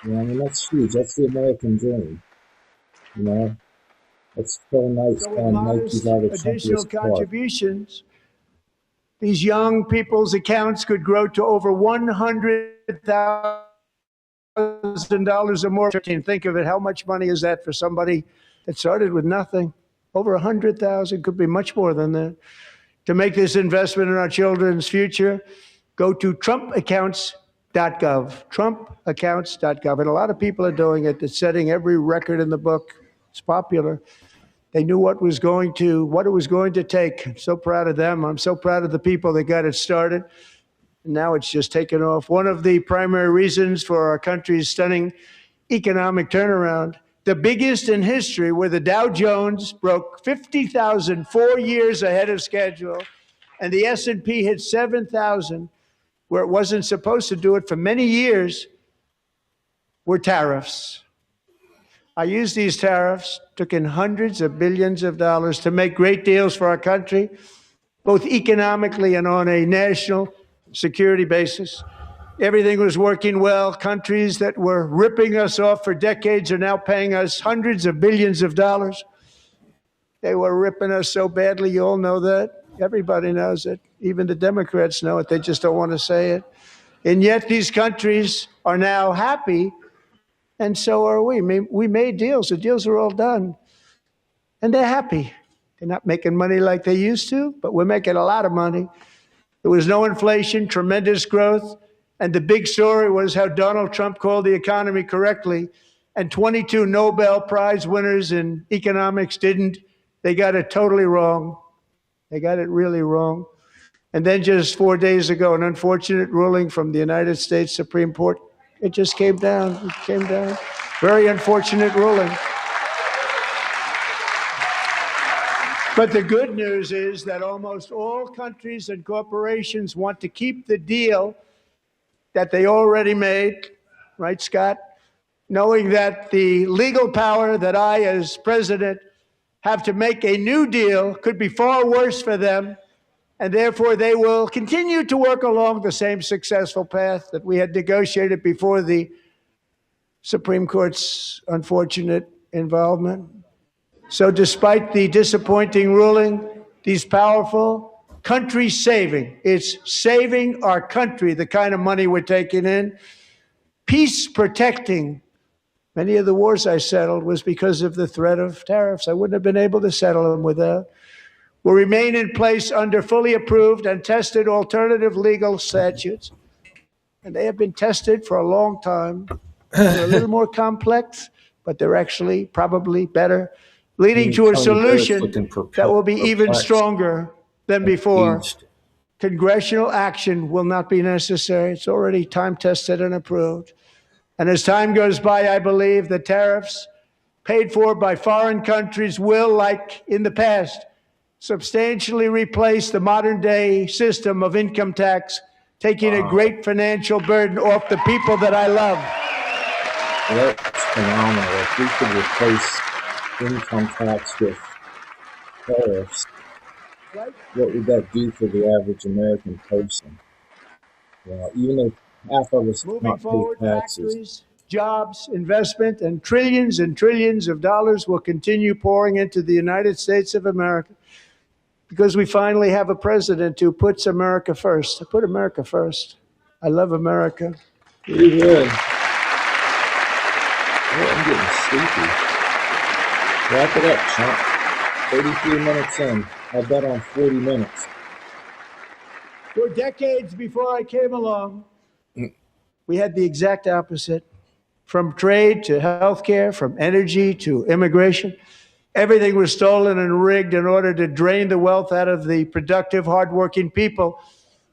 Speaker 1: Yeah, I mean, that's huge. That's the American dream. You know, it's so nice
Speaker 5: So with
Speaker 1: when Nike's
Speaker 5: modest
Speaker 1: out of
Speaker 5: additional
Speaker 1: simplest part.
Speaker 5: contributions, these young people's accounts could grow to over $100,000 or more. Think of it. How much money is that for somebody that started with nothing? Over 100,000, could be much more than that. To make this investment in our children's future, go to trumpaccounts.gov, trumpaccounts.gov. And a lot of people are doing it. It's setting every record in the book. It's popular. They knew what it was going to take. I'm so proud of them. I'm so proud of the people that got it started. And now it's just taken off. One of the primary reasons for our country's stunning economic turnaround, the biggest in history, where the Dow Jones broke 50,000 4 years ahead of schedule, and the S&P hit 7,000, where it wasn't supposed to do it for many years, were tariffs. I used these tariffs, took in hundreds of billions of dollars to make great deals for our country, both economically and on a national security basis. Everything was working well. Countries that were ripping us off for decades are now paying us hundreds of billions of dollars. They were ripping us so badly, you all know that. Everybody knows it. Even the Democrats know it. They just don't want to say it. And yet these countries are now happy, and so are we. We made deals. The deals are all done. And they're happy. They're not making money like they used to, but we're making a lot of money. There was no inflation, tremendous growth. And the big story was how Donald Trump called the economy correctly, and 22 Nobel Prize winners in economics didn't. They got it totally wrong. They got it really wrong. And then just 4 days ago, an unfortunate ruling from the United States Supreme Court. It just came down. It came down. Very unfortunate ruling. But the good news is that almost all countries and corporations want to keep the deal that they already made, right, Scott? Knowing that the legal power that I, as president, have to make a new deal could be far worse for them, and therefore they will continue to work along the same successful path that we had negotiated before the Supreme Court's unfortunate involvement. So despite the disappointing ruling, these powerful country saving, it's saving our country, the kind of money we're taking in, peace protecting. Many of the wars I settled was because of the threat of tariffs. I wouldn't have been able to settle them without. Will remain in place under fully approved and tested alternative legal statutes. And they have been tested for a long time. They're a little more complex, but they're actually probably better, leading to a solution that will be even stronger than before. Congressional action will not be necessary. It's already time tested and approved. And as time goes by, I believe the tariffs paid for by foreign countries will, like in the past, substantially replace the modern day system of income tax, taking a great financial burden off the people that I love.
Speaker 1: Well, that's phenomenal. If we could replace income tax with tariffs, what would that do for the average American person? Even though half of us
Speaker 5: Moving
Speaker 1: not pay
Speaker 5: forward,
Speaker 1: taxes.
Speaker 5: factories, jobs, investment, and trillions of dollars will continue pouring into the United States of America because we finally have a president who puts America first. I put America first. I love America.
Speaker 1: Pretty good. Oh, I'm getting sleepy. Wrap it up, chump. 33 minutes in. I bet on 40 minutes.
Speaker 5: For decades before I came along, we had the exact opposite. From trade to healthcare, from energy to immigration, everything was stolen and rigged in order to drain the wealth out of the productive, hardworking people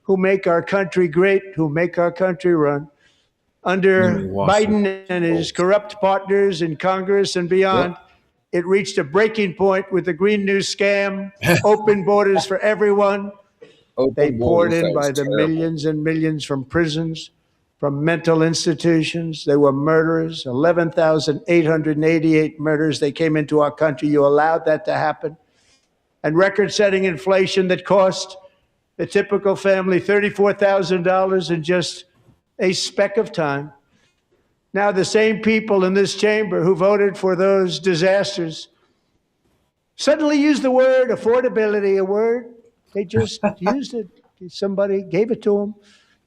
Speaker 5: who make our country great, who make our country run. under
Speaker 1: Washington.
Speaker 5: Biden and his corrupt partners in Congress and beyond, it reached a breaking point with the Green New scam, open borders for everyone. They
Speaker 1: Open
Speaker 5: poured
Speaker 1: borders,
Speaker 5: in
Speaker 1: that was
Speaker 5: by the
Speaker 1: terrible.
Speaker 5: millions and millions from prisons, from mental institutions. They were murderers, 11,888 murders. They came into our country. You allowed that to happen. And record-setting inflation that cost the typical family $34,000 in just a speck of time. Now, the same people in this chamber who voted for those disasters suddenly use the word affordability, a word they just used it. Somebody gave it to them,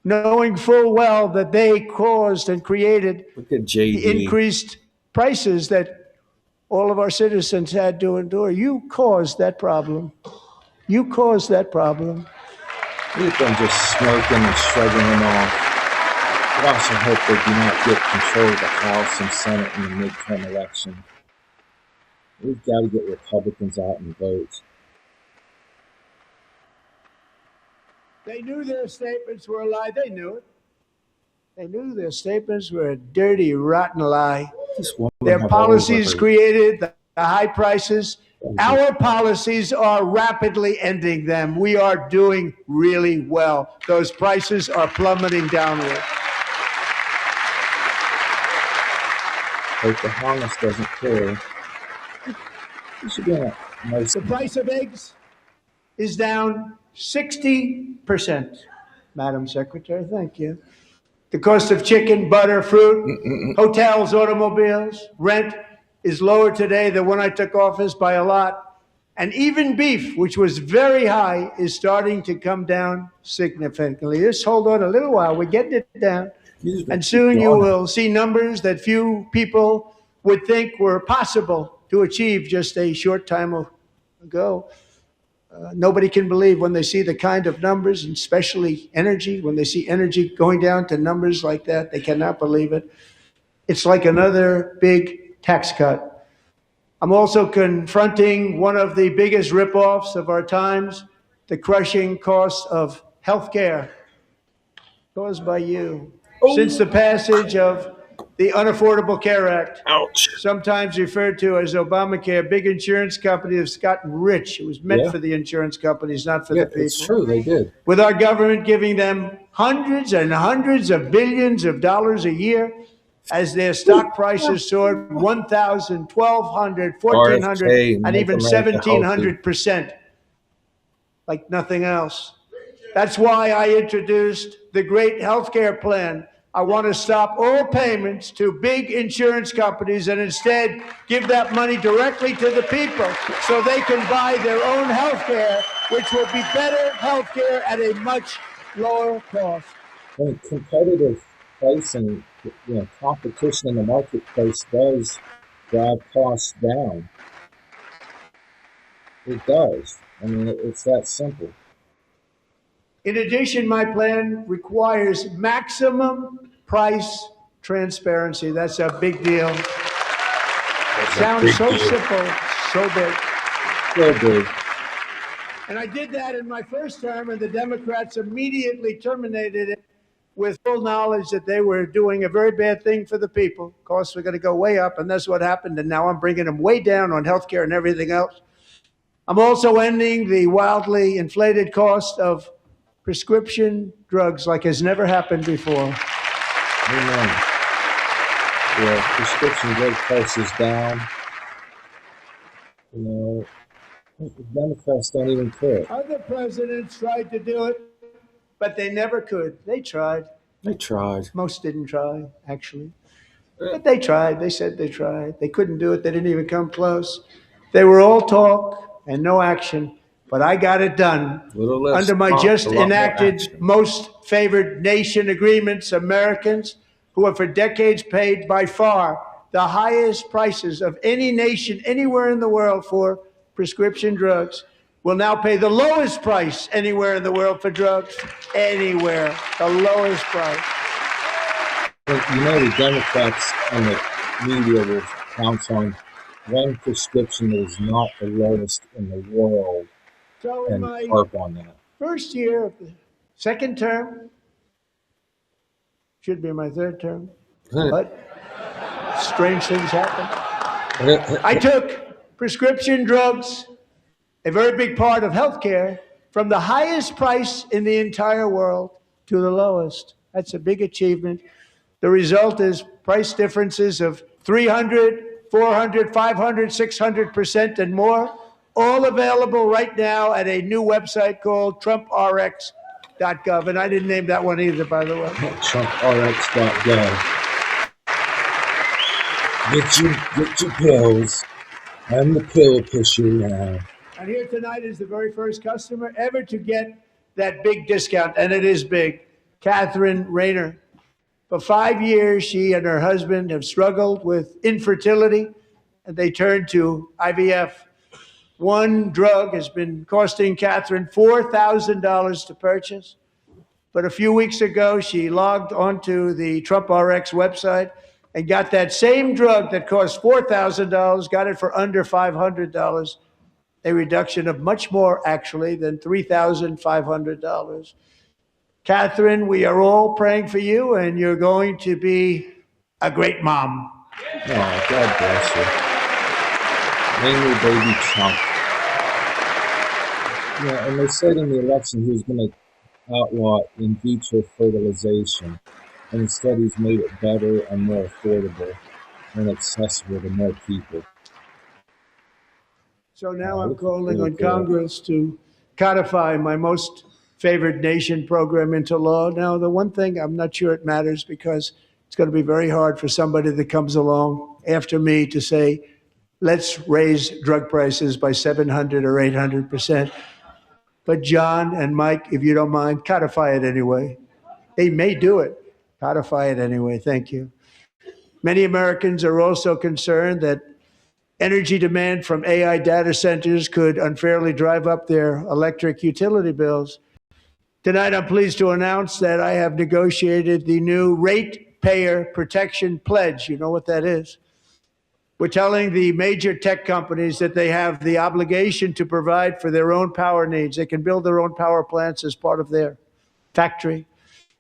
Speaker 5: knowing full well that they caused and created
Speaker 1: Look at
Speaker 5: the
Speaker 1: JD.
Speaker 5: increased prices that all of our citizens had to endure. You caused that problem. You caused that problem.
Speaker 1: Look at them just smoking and shrugging them off. I also hope they do not get control of the House and Senate in the midterm election. We've got to get Republicans out and vote.
Speaker 5: They knew their statements were a lie. They knew it. They knew their statements were a dirty, rotten lie. Their policies created the high prices. Our policies are rapidly ending them. We are doing really well. Those prices are plummeting downward.
Speaker 1: Hope the harness doesn't clear.
Speaker 5: The price of eggs is down 60%. Madam Secretary, thank you. The cost of chicken, butter, fruit, hotels, automobiles, rent is lower today than when I took office by a lot. And even beef, which was very high, is starting to come down significantly. Just hold on a little while. We're getting it down. And soon you will see numbers that few people would think were possible to achieve just a short time ago. Nobody can believe when they see the kind of numbers, and especially energy, when they see energy going down to numbers like that, they cannot believe it. It's like another big tax cut. I'm also confronting one of the biggest ripoffs of our times, the crushing cost of health care caused by you. Since the passage of the Unaffordable Care Act, sometimes referred to as Obamacare, big insurance companies have gotten rich. It was meant for the insurance companies, not for the people.
Speaker 1: It's true, they did.
Speaker 5: With our government giving them hundreds and hundreds of billions of dollars a year as their stock prices soared 1,000, 1,200, 1,400, and even 1,700%, like nothing else. That's why I introduced the great healthcare plan. I want to stop all payments to big insurance companies and instead give that money directly to the people so they can buy their own healthcare, which will be better healthcare at a much lower cost.
Speaker 1: Competitive pricing, competition in the marketplace does drive costs down. It does. I mean, it's that simple.
Speaker 5: In addition, my plan requires maximum price transparency. That's a big deal. Sounds so simple, so big.
Speaker 1: So big.
Speaker 5: And I did that in my first term, and the Democrats immediately terminated it with full knowledge that they were doing a very bad thing for the people. Costs were going to go way up, and that's what happened. And now I'm bringing them way down on health care and everything else. I'm also ending the wildly inflated cost of prescription drugs like has never happened before.
Speaker 1: Amen. Yeah, prescription drug prices down. The Democrats don't even care.
Speaker 5: Other presidents tried to do it, but they never could. They tried.
Speaker 1: They tried.
Speaker 5: Most didn't try, actually. But they tried. They said they tried. They couldn't do it. They didn't even come close. They were all talk and no action. But I got it done under my just enacted most favored nation agreements. Americans who have for decades paid by far the highest prices of any nation anywhere in the world for prescription drugs will now pay the lowest price anywhere in the world for drugs. Anywhere, the lowest price.
Speaker 1: But the Democrats and the media will pounce on one prescription that is not the lowest in the world.
Speaker 5: So in my
Speaker 1: harp on that.
Speaker 5: first year of the second term, Should be my third term. But strange things happen. I took prescription drugs, a very big part of healthcare, from the highest price in the entire world to the lowest. That's a big achievement. The result is price differences of 300, 400, 500, 600% and more, all available right now at a new website called TrumpRx.gov. And I didn't name that one either, by the way.
Speaker 1: TrumpRx.gov. Get your pills. I'm the pill pusher now.
Speaker 5: And here tonight is the very first customer ever to get that big discount, and it is big. Catherine Rayner. For 5 years, she and her husband have struggled with infertility, and they turned to IVF. One drug has been costing Catherine $4,000 to purchase. But a few weeks ago, she logged onto the TrumpRx website and got that same drug that cost $4,000, got it for under $500, a reduction of much more, actually, than $3,500. Catherine, we are all praying for you, and you're going to be a great mom.
Speaker 1: Oh, God bless you. Name your baby Trump. Yeah, and they said in the election he was going to outlaw in vitro fertilization, and instead he's made it better and more affordable and accessible to more people.
Speaker 5: So now I'm calling on Congress to codify my most favored nation program into law. Now, the one thing, I'm not sure it matters because it's going to be very hard for somebody that comes along after me to say, let's raise drug prices by 700 or 800%. But John and Mike, if you don't mind, codify it anyway. They may do it. Codify it anyway. Thank you. Many Americans are also concerned that energy demand from AI data centers could unfairly drive up their electric utility bills. Tonight, I'm pleased to announce that I have negotiated the new Ratepayer Protection Pledge. You know what that is? We're telling the major tech companies that they have the obligation to provide for their own power needs. They can build their own power plants as part of their factory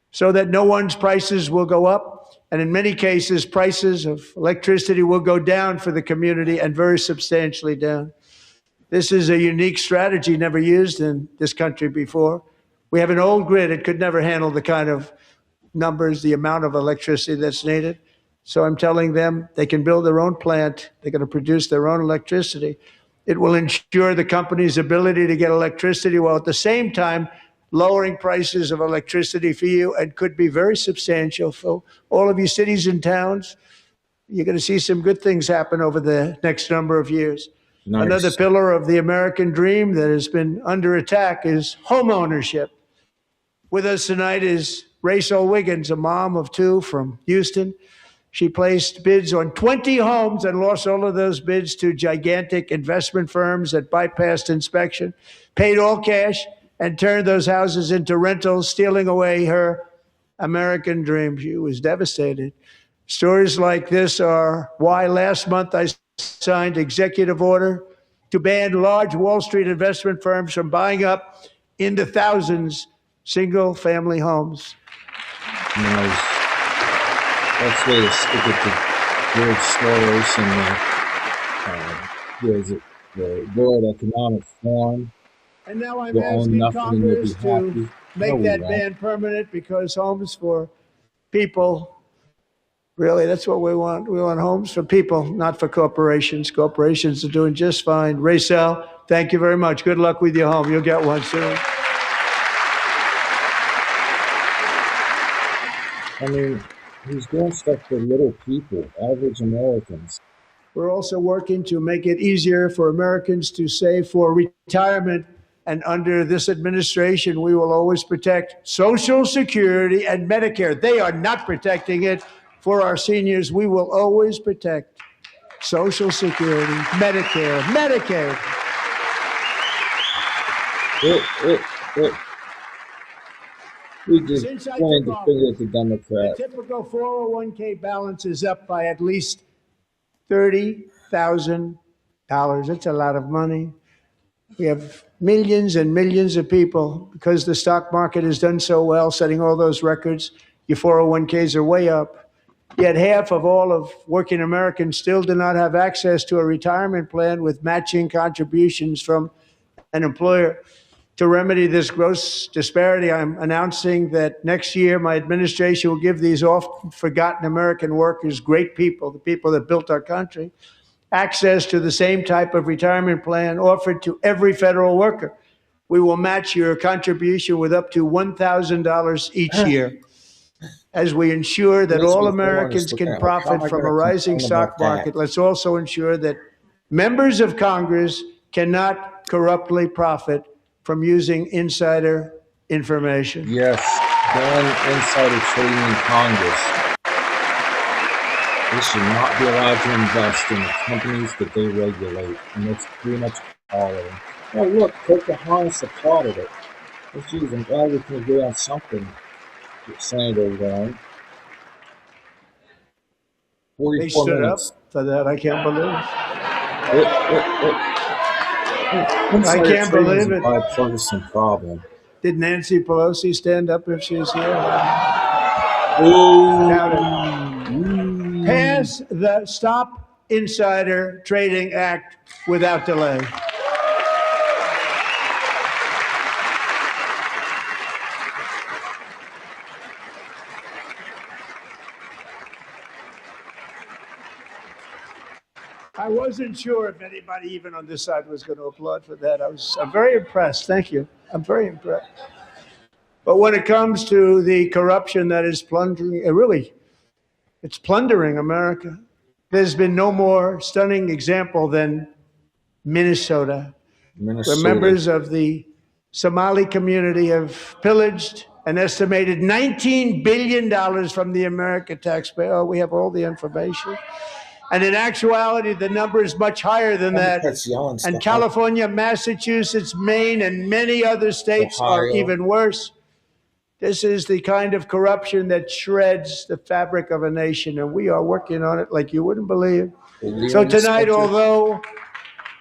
Speaker 5: so that no one's prices will go up. And in many cases, prices of electricity will go down for the community and very substantially down. This is a unique strategy never used in this country before. We have an old grid. It could never handle the kind of numbers, the amount of electricity that's needed. So I'm telling them they can build their own plant. They're going to produce their own electricity. It will ensure the company's ability to get electricity while at the same time lowering prices of electricity for you, and could be very substantial for all of you cities and towns. You're going to see some good things happen over the next number of years.
Speaker 1: Nice.
Speaker 5: Another pillar of the American dream that has been under attack is home ownership. With us tonight is Rachel Wiggins, a mom of two from Houston. She placed bids on 20 homes and lost all of those bids to gigantic investment firms that bypassed inspection, paid all cash, and turned those houses into rentals, stealing away her American dream. She was devastated. Stories like this are why last month I signed executive order to ban large Wall Street investment firms from buying up in the thousands single-family homes.
Speaker 1: Nice. That's the way to stick it to George Soros and the World Economic Forum.
Speaker 5: And now I'm
Speaker 1: You'll own
Speaker 5: asking
Speaker 1: nothing and you'll
Speaker 5: Congress
Speaker 1: be
Speaker 5: to
Speaker 1: happy.
Speaker 5: make
Speaker 1: No,
Speaker 5: that
Speaker 1: we won't.
Speaker 5: ban permanent, because homes for people, really, that's what we want. We want homes for people, not for corporations. Corporations are doing just fine. Racel, thank you very much. Good luck with your home. You'll get one soon.
Speaker 1: I mean, he's doing stuff for little people, average Americans.
Speaker 5: We're also working to make it easier for Americans to save for retirement. And under this administration, we will always protect Social Security and Medicare. They are not protecting it for our seniors. We will always protect Social Security, Medicare, Medicaid.
Speaker 1: We just
Speaker 5: Since I
Speaker 1: pointed
Speaker 5: took
Speaker 1: the finger at the
Speaker 5: The
Speaker 1: Democrats.
Speaker 5: typical 401k balance is up by at least $30,000. That's a lot of money. We have millions and millions of people, because the stock market has done so well, setting all those records. Your 401ks are way up. Yet half of all of working Americans still do not have access to a retirement plan with matching contributions from an employer. To remedy this gross disparity, I'm announcing that next year my administration will give these often forgotten American workers, great people, the people that built our country, access to the same type of retirement plan offered to every federal worker. We will match your contribution with up to $1,000 each year as we ensure that all Americans can profit from a rising stock market. Let's also ensure that members of Congress cannot corruptly profit from using insider information.
Speaker 1: Yes, ban insider trading in Congress. They should not be allowed to invest in the companies that they regulate, and that's pretty much all of them. Oh, look, Pocahontas applauded it. Oh, geez, I'm glad we can agree on something that Senator learned.
Speaker 5: They
Speaker 1: 44
Speaker 5: stood
Speaker 1: minutes.
Speaker 5: up for that. I can't believe it.
Speaker 1: Insider
Speaker 5: I can't
Speaker 1: trading
Speaker 5: believe
Speaker 1: is a
Speaker 5: it.
Speaker 1: bipartisan problem.
Speaker 5: Did Nancy Pelosi stand up if she's here?
Speaker 1: Ooh.
Speaker 5: Doubt it. Pass the Stop Insider Trading Act without delay. I wasn't sure if anybody even on this side was going to applaud for that. I'm very impressed. Thank you. I'm very impressed. But when it comes to the corruption that is plundering, it's plundering America. There's been no more stunning example than Minnesota, where members of the Somali community have pillaged an estimated $19 billion from the American taxpayer. Oh, we have all the information. And in actuality, the number is much higher than that. And California, Massachusetts, Maine, and many other states are even worse. This is the kind of corruption that shreds the fabric of a nation, and we are working on it like you wouldn't believe. So tonight, although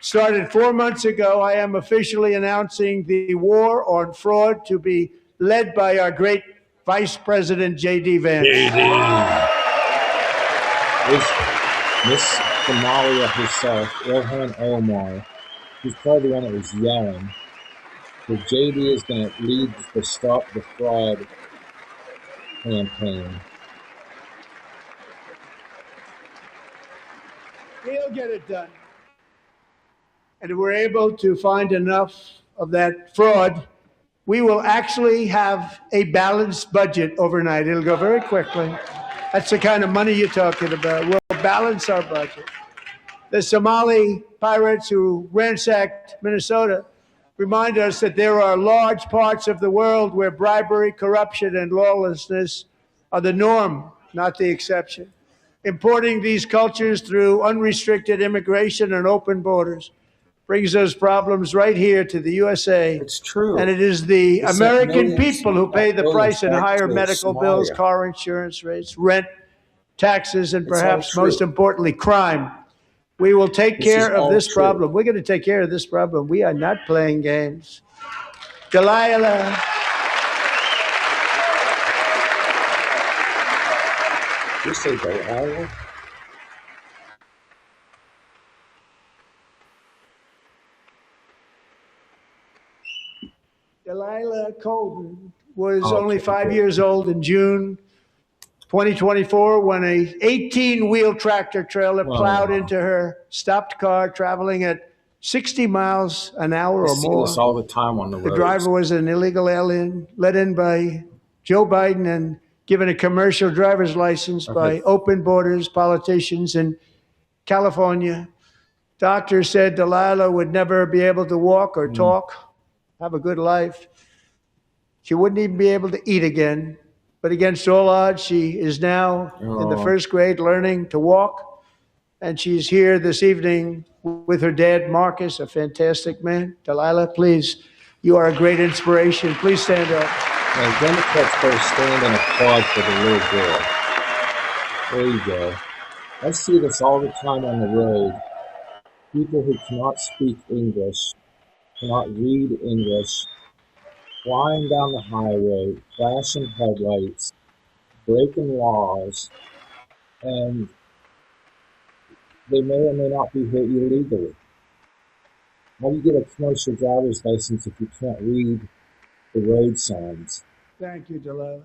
Speaker 5: started 4 months ago, I am officially announcing the war on fraud to be led by our great Vice President J.D. Vance.
Speaker 1: Miss Somalia herself, Ilhan Omar, who's probably the one that was yelling. So JD is going to lead the Stop the Fraud campaign.
Speaker 5: He'll get it done. And if we're able to find enough of that fraud, we will actually have a balanced budget overnight. It'll go very quickly. That's the kind of money you're talking about. We'll balance our budget. The Somali pirates who ransacked Minnesota remind us that there are large parts of the world where bribery, corruption, and lawlessness are the norm, not the exception. Importing these cultures through unrestricted immigration and open borders brings those problems right here to the USA.
Speaker 1: It's true.
Speaker 5: And it is the American people who pay the price in higher medical bills, car insurance rates, rent, taxes, and perhaps most importantly, crime. We will take care of this problem. We're going to take care of this problem. We are not playing games. Delilah.
Speaker 1: You say Delilah?
Speaker 5: Delilah Colden was only 5 years old in June 2024 when a 18-wheel tractor trailer plowed into her stopped car traveling at 60 miles an hour or more.
Speaker 1: I see this all the time on the road.
Speaker 5: The driver was an illegal alien let in by Joe Biden and given a commercial driver's license by open borders politicians in California. Doctors said Delilah would never be able to walk or talk, have a good life. She wouldn't even be able to eat again. But against all odds, she is now in the first grade learning to walk. And she's here this evening with her dad, Marcus, a fantastic man. Delilah, please, you are a great inspiration. Please stand up.
Speaker 1: Now, Democrats better stand and applaud for the little girl. There you go. I see this all the time on the road. People who cannot speak English, cannot read English, flying down the highway, flashing headlights, breaking laws, and they may or may not be here illegally. How do you get a commercial driver's license if you can't read the road signs?
Speaker 5: Thank you, Delilah.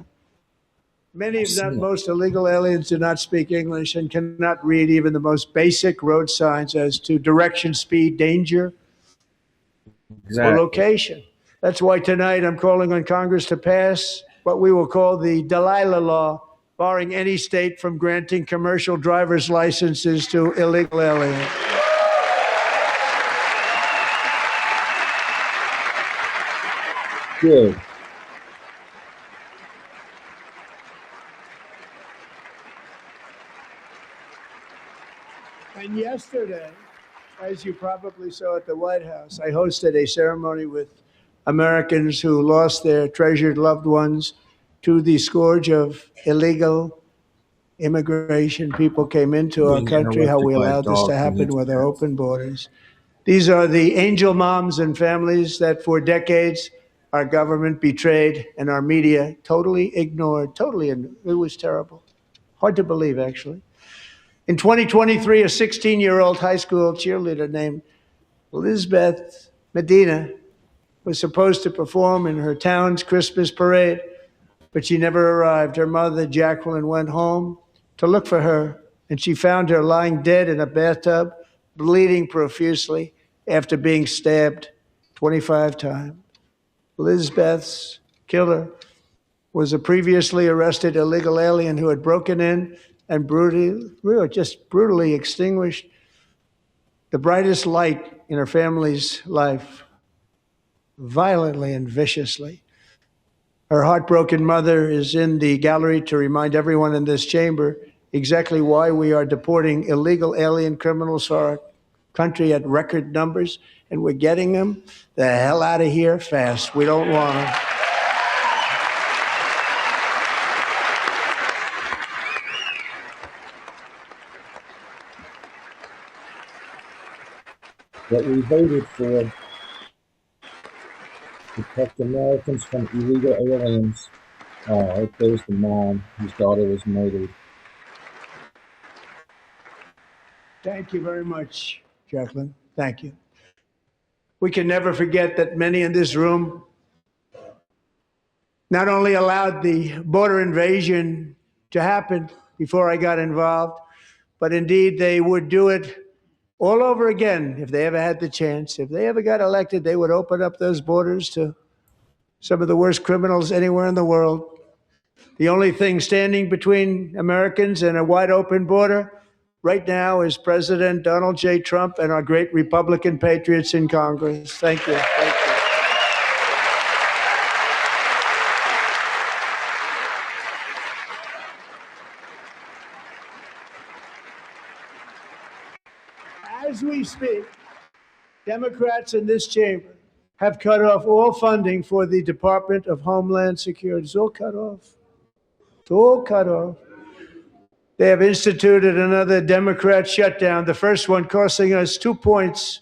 Speaker 5: Many,
Speaker 1: I've
Speaker 5: if not
Speaker 1: seen it.
Speaker 5: most, illegal aliens do not speak English and cannot read even the most basic road signs as to direction, speed, danger, or
Speaker 1: Exactly.
Speaker 5: location. That's why tonight I'm calling on Congress to pass what we will call the Delilah Law, barring any state from granting commercial driver's licenses to illegal aliens.
Speaker 1: Good.
Speaker 5: And yesterday, as you probably saw at the White House, I hosted a ceremony with Americans who lost their treasured loved ones to the scourge of illegal immigration. People came into our
Speaker 1: Being
Speaker 5: country, how
Speaker 1: interrupted
Speaker 5: we
Speaker 1: by a
Speaker 5: allowed this to
Speaker 1: dog who
Speaker 5: happen
Speaker 1: needs
Speaker 5: with our
Speaker 1: pets.
Speaker 5: open borders. These are the angel moms and families that for decades our government betrayed and our media totally ignored. It was terrible. Hard to believe, actually. In 2023, a 16-year-old high school cheerleader named Elizabeth Medina was supposed to perform in her town's Christmas parade, but she never arrived. Her mother, Jacqueline, went home to look for her, and she found her lying dead in a bathtub, bleeding profusely after being stabbed 25 times. Elizabeth's killer was a previously arrested illegal alien who had broken in and brutally extinguished the brightest light in her family's life, violently and viciously. Her heartbroken mother is in the gallery to remind everyone in this chamber exactly why we are deporting illegal alien criminals to our country at record numbers, and we're getting them the hell out of here fast. We don't want them.
Speaker 1: What we voted for, protect Americans from illegal aliens. Oh, there's the mom whose daughter was murdered.
Speaker 5: Thank you very much, Jacqueline. Thank you. We can never forget that many in this room not only allowed the border invasion to happen before I got involved, but indeed they would do it all over again if they ever had the chance. If they ever got elected, they would open up those borders to some of the worst criminals anywhere in the world. The only thing standing between Americans and a wide open border right now is President Donald J. Trump and our great Republican patriots in Congress. Thank you. Thank you. As we speak, Democrats in this chamber have cut off all funding for the Department of Homeland Security. It's all cut off. It's all cut off. They have instituted another Democrat shutdown, the first one costing us 2 points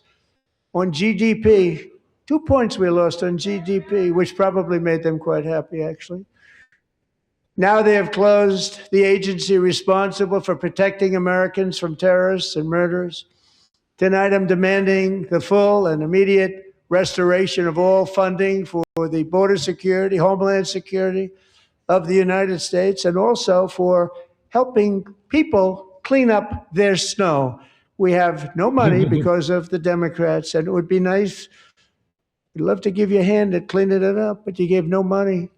Speaker 5: on GDP. 2 points we lost on GDP, which probably made them quite happy, actually. Now they have closed the agency responsible for protecting Americans from terrorists and murderers. Tonight, I'm demanding the full and immediate restoration of all funding for the border security, homeland security of the United States, and also for helping people clean up their snow. We have no money because of the Democrats, and it would be nice. We'd love to give you a hand at cleaning it up, but you gave no money.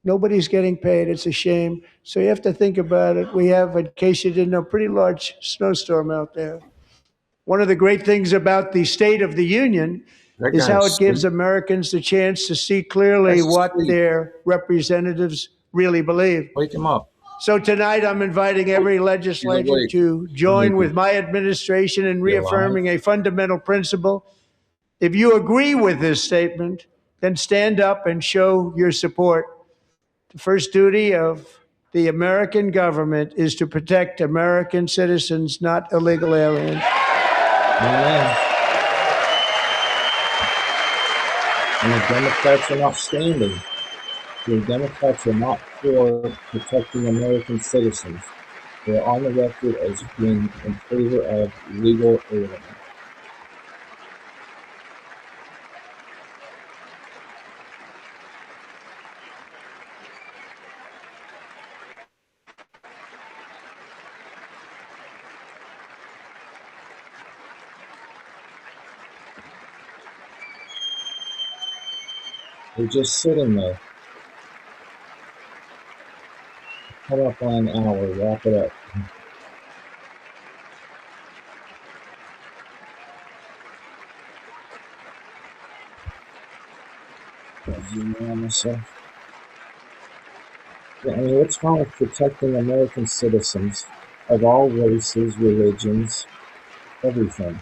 Speaker 5: Nobody's getting paid. It's a shame. So you have to think about it. We have, in case you didn't know, a pretty large snowstorm out there. One of the great things about the State of the Union
Speaker 1: That
Speaker 5: is how
Speaker 1: guy's
Speaker 5: it gives
Speaker 1: asleep.
Speaker 5: Americans the chance to see clearly
Speaker 1: Guy's
Speaker 5: what
Speaker 1: asleep.
Speaker 5: their representatives really believe.
Speaker 1: Wake him up.
Speaker 5: So tonight, I'm inviting every legislator
Speaker 1: awake.
Speaker 5: to join with my administration in reaffirming a fundamental principle. If you agree with this statement, then stand up and show your support. The first duty of the American government is to protect American citizens, not illegal aliens.
Speaker 1: Amen. And the Democrats are not standing. The Democrats are not for protecting American citizens. They are on the record as being in favor of legal aliens. They're just sitting there. Come up on an hour, wrap it up. Zoom in on myself. Yeah, I mean, what's wrong with protecting American citizens of all races, religions, everything?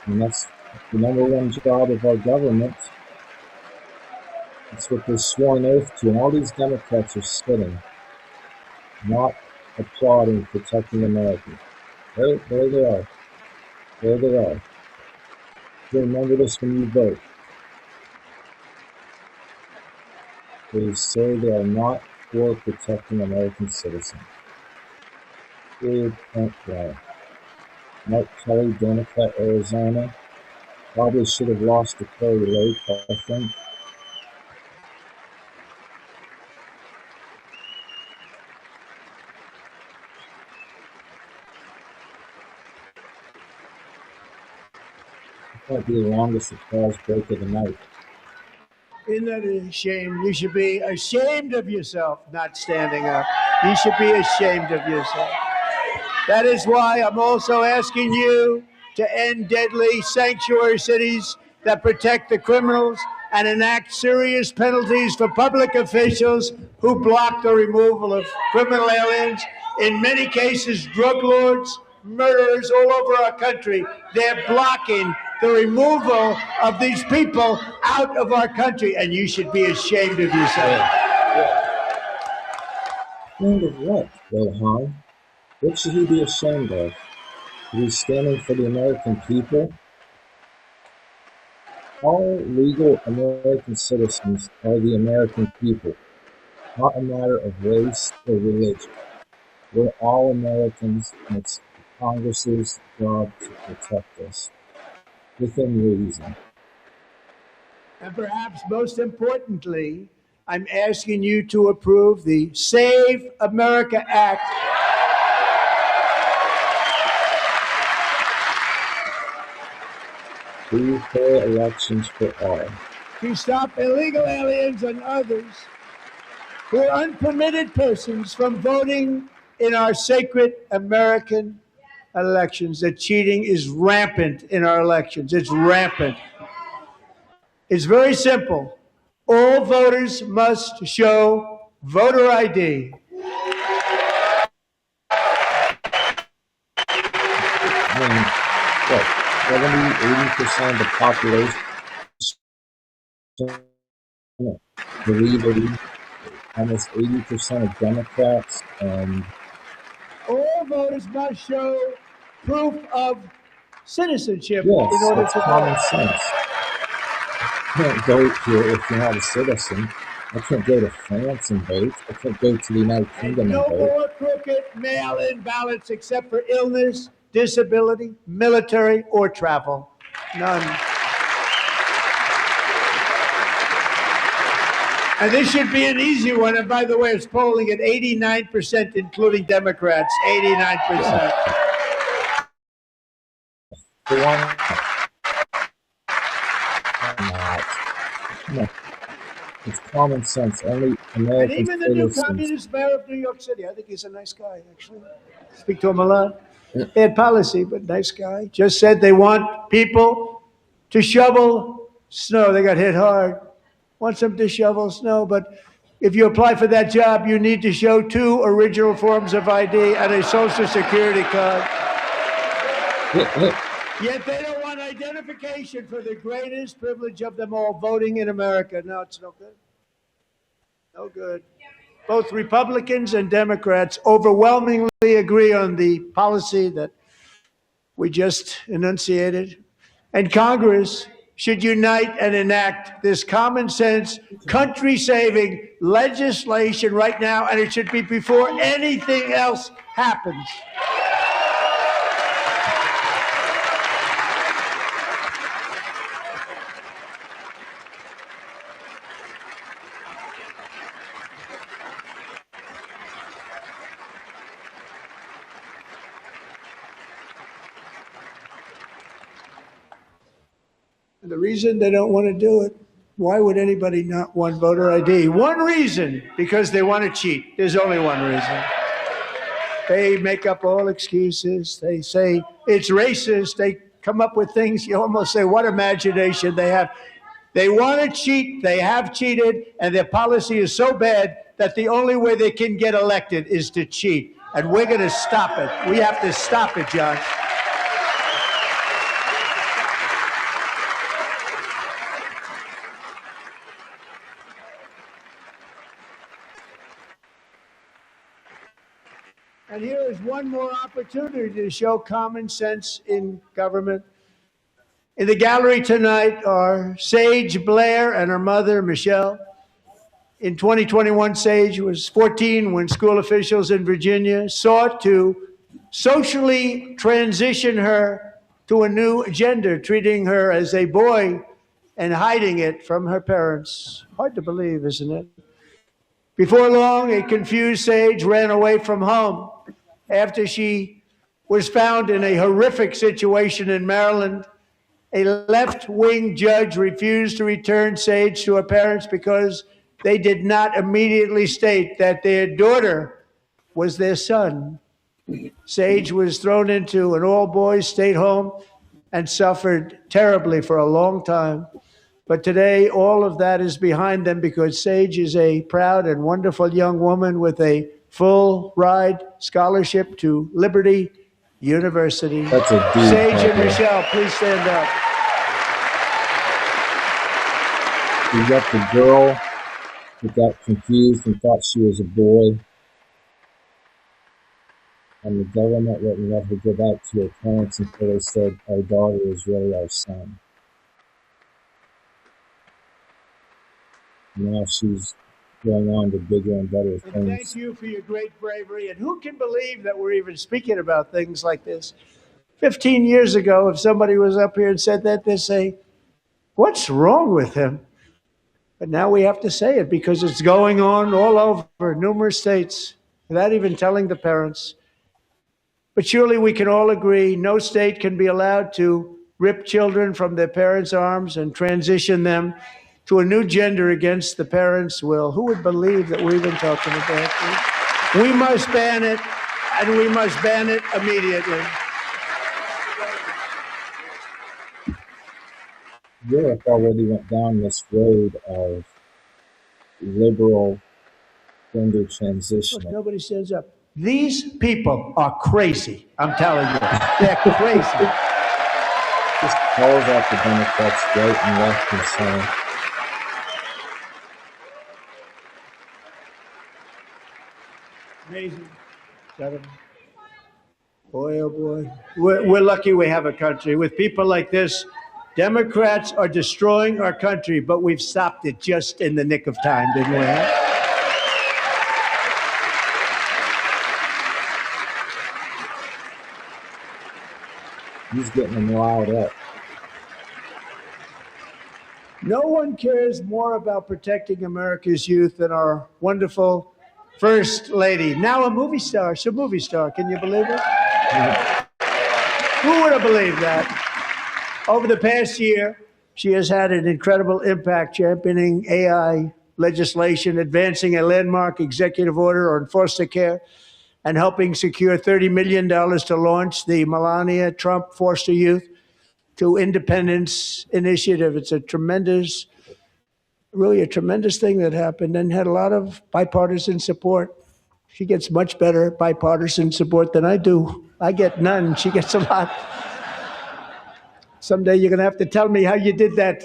Speaker 1: And that's the number one job of our government. It's what they swore an oath to, and all these Democrats are sitting, not applauding protecting Americans. There they are. There they are. You remember this when you vote. They say they are not for protecting American citizens. Period, point blank. Mark Kelly, Democrat, Arizona, probably should have lost to Kerry Lake, I think. That might be the longest applause break of the night.
Speaker 5: Isn't that a shame? You should be ashamed of yourself not standing up. You should be ashamed of yourself. That is why I'm also asking you to end deadly sanctuary cities that protect the criminals and enact serious penalties for public officials who block the removal of criminal aliens. In many cases, drug lords, murderers all over our country, they're blocking the removal of these people out of our country, and you should be ashamed of yourself.
Speaker 1: Ashamed of what, Rohan? What should he be ashamed of? Is he standing for the American people? All legal American citizens are the American people, not a matter of race or religion. We're all Americans, and it's Congress's job to protect us, within reason.
Speaker 5: And perhaps most importantly, I'm asking you to approve the Save America Act.
Speaker 1: Free, fair elections for all.
Speaker 5: To stop illegal aliens and others who are unpermitted persons from voting in our sacred American elections. The cheating is rampant in our elections. It's rampant. It's very simple. All voters must show voter ID.
Speaker 1: I mean, what, 70-80% of the population believe it. Almost 80% of Democrats and
Speaker 5: All voters must show proof of citizenship
Speaker 1: yes,
Speaker 5: in order
Speaker 1: that's
Speaker 5: to
Speaker 1: common
Speaker 5: vote.
Speaker 1: sense. I can't vote here if you're not a citizen. I can't go to France and vote. I can't go to the United Kingdom
Speaker 5: No
Speaker 1: and vote.
Speaker 5: more crooked mail-in ballots except for illness, disability, military, or travel. None. And this should be an easy one. And by the way, it's polling at 89%, including Democrats. 89%.
Speaker 1: The one, no, it's common sense. Only
Speaker 5: And
Speaker 1: American
Speaker 5: even the new
Speaker 1: citizens.
Speaker 5: communist mayor of New York City, I think he's a nice guy, actually. Speak to him a lot. Bad policy, but nice guy. Just said they want people to shovel snow. They got hit hard. Want them to shovel snow, but if you apply for that job, you need to show 2 original forms of ID and a social security card. Yet they don't want identification for the greatest privilege of them all, voting in America. No, it's no good. No good. Both Republicans and Democrats overwhelmingly agree on the policy that we just enunciated. And Congress should unite and enact this common sense, country saving legislation right now, and it should be before anything else happens. And the reason they don't want to do it, why would anybody not want voter ID? One reason, because they want to cheat. There's only one reason. They make up all excuses. They say it's racist. They come up with things. You almost say, what imagination they have. They want to cheat. They have cheated. And their policy is so bad that the only way they can get elected is to cheat. And we're going to stop it. We have to stop it, John. And here is one more opportunity to show common sense in government. In the gallery tonight are Sage Blair and her mother, Michelle. In 2021, Sage was 14 when school officials in Virginia sought to socially transition her to a new gender, treating her as a boy and hiding it from her parents. Hard to believe, isn't it? Before long, a confused Sage ran away from home after she was found in a horrific situation in Maryland. A left-wing judge refused to return Sage to her parents because they did not immediately state that their daughter was their son. Sage was thrown into an all-boys state home and suffered terribly for a long time. But today, all of that is behind them because Sage is a proud and wonderful young woman with a full-ride scholarship to Liberty University.
Speaker 1: That's a deep
Speaker 5: Sage and
Speaker 1: couple.
Speaker 5: Michelle, please stand up.
Speaker 1: You got the girl that got confused and thought she was a boy, and the government wouldn't let her go back to her parents until they said, our daughter is really our son. Now she's going on to bigger and better
Speaker 5: And
Speaker 1: things.
Speaker 5: thank you for your great bravery. And who can believe that we're even speaking about things like this? 15 years ago, if somebody was up here and said that, they'd say, what's wrong with him? But now we have to say it because it's going on all over numerous states without even telling the parents. But surely we can all agree no state can be allowed to rip children from their parents' arms and transition them to a new gender against the parents' will. Who would believe that we're even talking about this? We must ban it, and we must ban it immediately.
Speaker 1: Europe already went down this road of liberal gender
Speaker 5: Look,
Speaker 1: transitioning.
Speaker 5: nobody stands up. These people are crazy. I'm telling you, they're crazy.
Speaker 1: Just calls out the Democrats right and left and center.
Speaker 5: Amazing. Gentlemen. Boy, oh boy. We're lucky we have a country. With people like this, Democrats are destroying our country, but we've stopped it just in the nick of time, didn't we?
Speaker 1: He's getting them riled up.
Speaker 5: No one cares more about protecting America's youth than our wonderful First Lady, now a movie star. She's a movie star. Can you believe it? Who would have believed that? Over the past year, she has had an incredible impact championing AI legislation, advancing a landmark executive order on foster care, and helping secure $30 million to launch the Melania Trump Foster Youth to Independence Initiative. It's a tremendous, really a tremendous thing that happened and had a lot of bipartisan support. She gets much better bipartisan support than I do. I get none. She gets a lot. Someday you're going to have to tell me how you did that.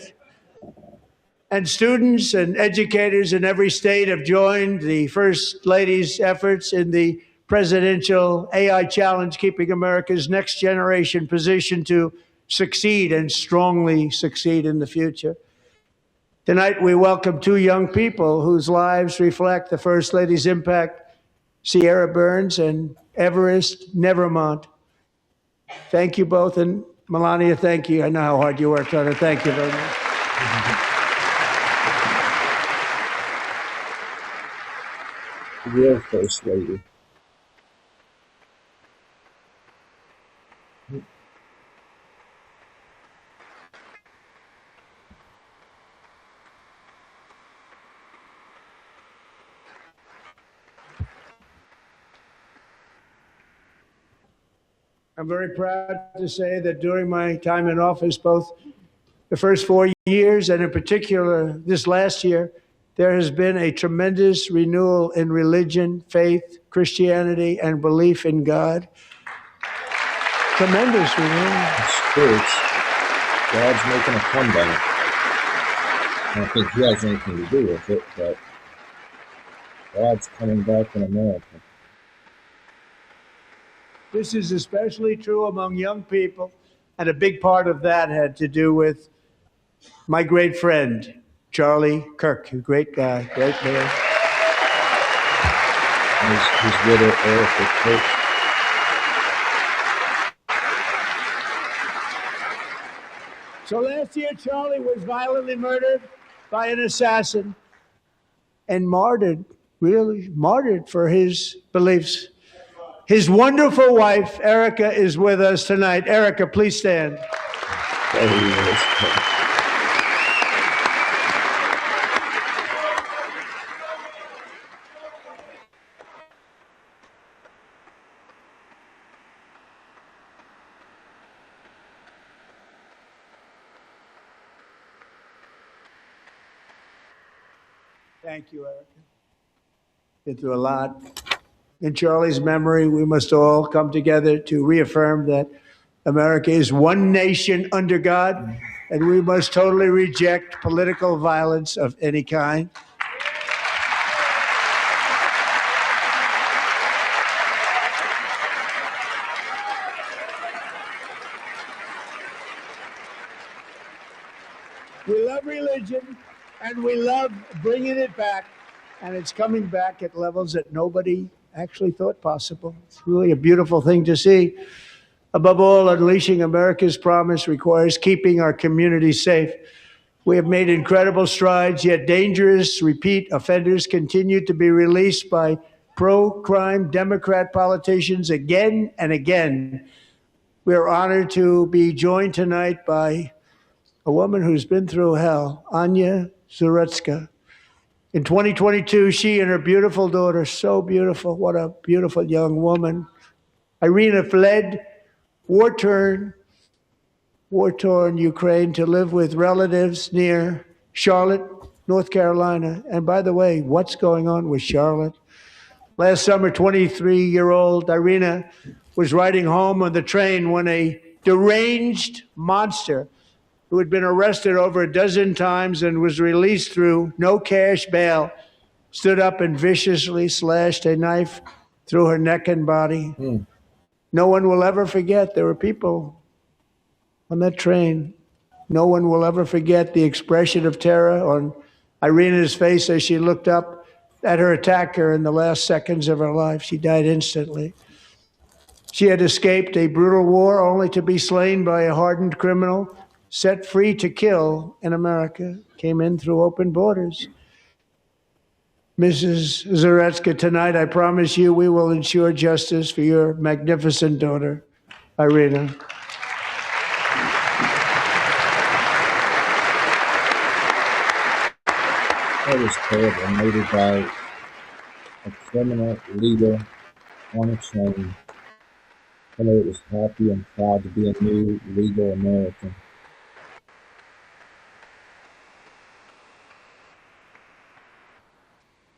Speaker 5: And students and educators in every state have joined the First Lady's efforts in the presidential AI challenge, keeping America's next generation positioned to succeed and strongly succeed in the future. Tonight, we welcome two young people whose lives reflect the First Lady's impact, Sierra Burns and Everest Nevermont. Thank you both, and Melania, thank you. I know how hard you worked on it. Thank you very much.
Speaker 1: Real First Lady.
Speaker 5: I'm very proud to say that during my time in office, both the first 4 years and in particular this last year, there has been a tremendous renewal in religion, faith, Christianity, and belief in God. Tremendous renewal.
Speaker 1: It's true. God's making a comeback. I don't think he has anything to do with it, but God's coming back in America.
Speaker 5: This is especially true among young people, and a big part of that had to do with my great friend, Charlie Kirk, a great guy, great man.
Speaker 1: His widow, Erica Kirk.
Speaker 5: So last year, Charlie was violently murdered by an assassin and martyred, really martyred for his beliefs. His wonderful wife, Erica, is with us tonight. Erica, please stand.
Speaker 1: There he is.
Speaker 5: Thank you, Erica. Been through a lot. In Charlie's memory, we must all come together to reaffirm that America is one nation under God, and we must totally reject political violence of any kind. We love religion, and we love bringing it back, and it's coming back at levels that nobody actually thought possible. It's really a beautiful thing to see. Above all, unleashing America's promise requires keeping our communities safe. We have made incredible strides, yet dangerous repeat offenders continue to be released by pro-crime Democrat politicians again and again. We are honored to be joined tonight by a woman who's been through hell, Anya Zarutska. In 2022, she and her beautiful daughter, so beautiful, what a beautiful young woman, Irina, fled war-torn Ukraine to live with relatives near Charlotte, North Carolina. And by the way, what's going on with Charlotte? Last summer, 23-year-old Irina was riding home on the train when a deranged monster who had been arrested over a dozen times and was released through no cash bail, stood up and viciously slashed a knife through her neck and body. No one will ever forget. There were people on that train. No one will ever forget the expression of terror on Irina's face as she looked up at her attacker in the last seconds of her life. She died instantly. She had escaped a brutal war only to be slain by a hardened criminal set free to kill in America, came in through open borders. Mrs. Zarutska, tonight I promise you we will ensure justice for your magnificent daughter, Irina.
Speaker 1: That was terrible. Murdered by a criminal leader on a train. I know it was happy and proud to be a new legal American.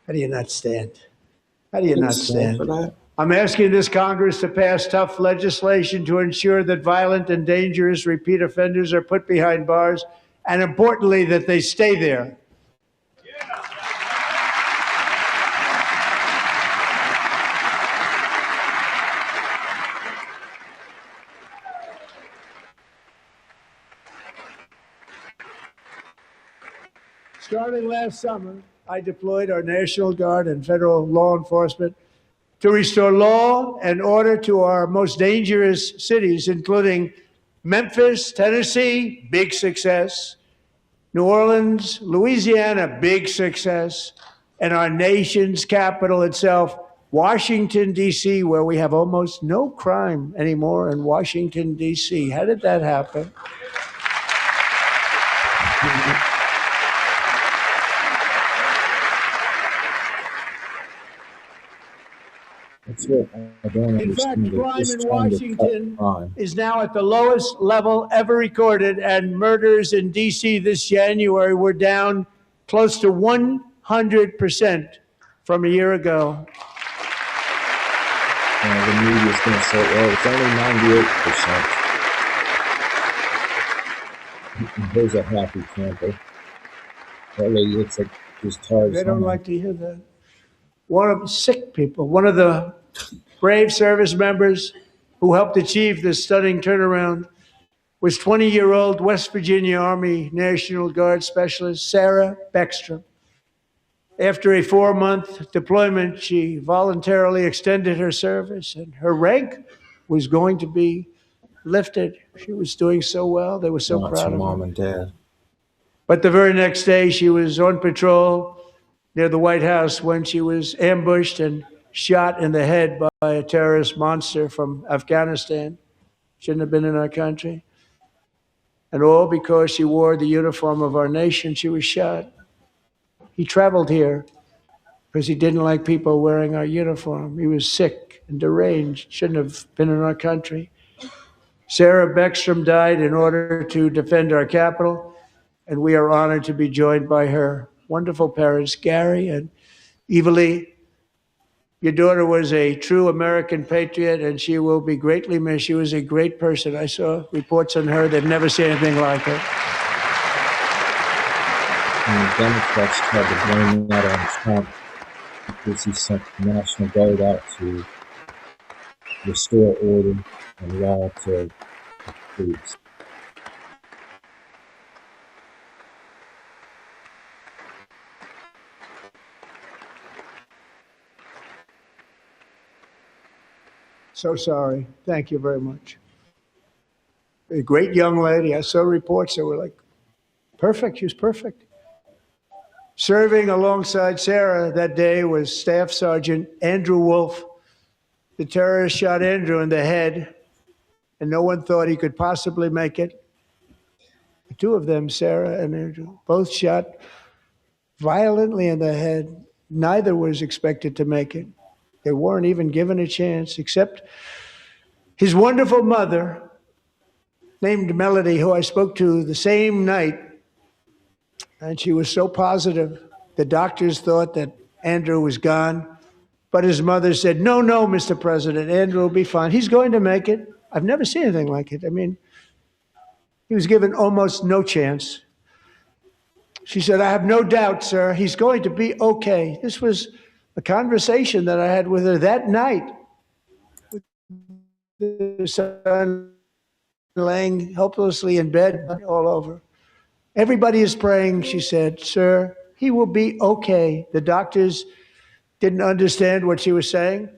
Speaker 5: How do you not stand? How do you not stand?
Speaker 1: For that?
Speaker 5: I'm asking this Congress to pass tough legislation to ensure that violent and dangerous repeat offenders are put behind bars, and importantly, that they stay there. Starting last summer, I deployed our National Guard and federal law enforcement to restore law and order to our most dangerous cities, including Memphis, Tennessee, big success, New Orleans, Louisiana, big success, and our nation's capital itself, Washington, D.C., where we have almost no crime anymore in Washington, D.C. How did that happen?
Speaker 1: That's what I don't
Speaker 5: In fact,
Speaker 1: understand. They're
Speaker 5: crime
Speaker 1: just
Speaker 5: in
Speaker 1: trying to cut
Speaker 5: Washington
Speaker 1: crime.
Speaker 5: is now at the lowest level ever recorded, and murders in D.C. this January were down close to 100% from a year ago.
Speaker 1: The media's going to say, well, it's only 98%. There's a happy camper. That lady looks like she's tired.
Speaker 5: They don't like to hear that. One of the sick people, one of the brave service members who helped achieve this stunning turnaround was 20-year-old West Virginia Army National Guard Specialist Sarah Beckstrom. After a 4-month deployment, she voluntarily extended her service, and her rank was going to be lifted. She was doing so well. They were so
Speaker 1: Not
Speaker 5: proud
Speaker 1: to
Speaker 5: of
Speaker 1: mom
Speaker 5: her.
Speaker 1: and dad.
Speaker 5: But the very next day, she was on patrol near the White House when she was ambushed and shot in the head by a terrorist monster from Afghanistan. Shouldn't have been in our country. And all because she wore the uniform of our nation, she was shot. He traveled here because he didn't like people wearing our uniform. He was sick and deranged, shouldn't have been in our country. Sarah Beckstrom died in order to defend our capital, and we are honored to be joined by her wonderful parents, Gary and Evalie. Your daughter was a true American patriot, and she will be greatly missed. She was a great person. I saw reports on her. They've never seen anything like her.
Speaker 1: And the Democrats tried to blame that on Trump because he sent the National Guard out to restore order and law to the troops.
Speaker 5: So sorry. Thank you very much. A great young lady. I saw reports that were like, perfect. She was perfect. Serving alongside Sarah that day was Staff Sergeant Andrew Wolf. The terrorist shot Andrew in the head, and no one thought he could possibly make it. The two of them, Sarah and Andrew, both shot violently in the head. Neither was expected to make it. They weren't even given a chance, except his wonderful mother, named Melody, who I spoke to the same night, and she was so positive. The doctors thought that Andrew was gone, but his mother said, no, Mr. President, Andrew will be fine. He's going to make it. I've never seen anything like it. I mean, he was given almost no chance. She said, I have no doubt, sir, he's going to be okay. This was a conversation that I had with her that night. With the son laying helplessly in bed all over. Everybody is praying, she said, sir, he will be okay. The doctors didn't understand what she was saying.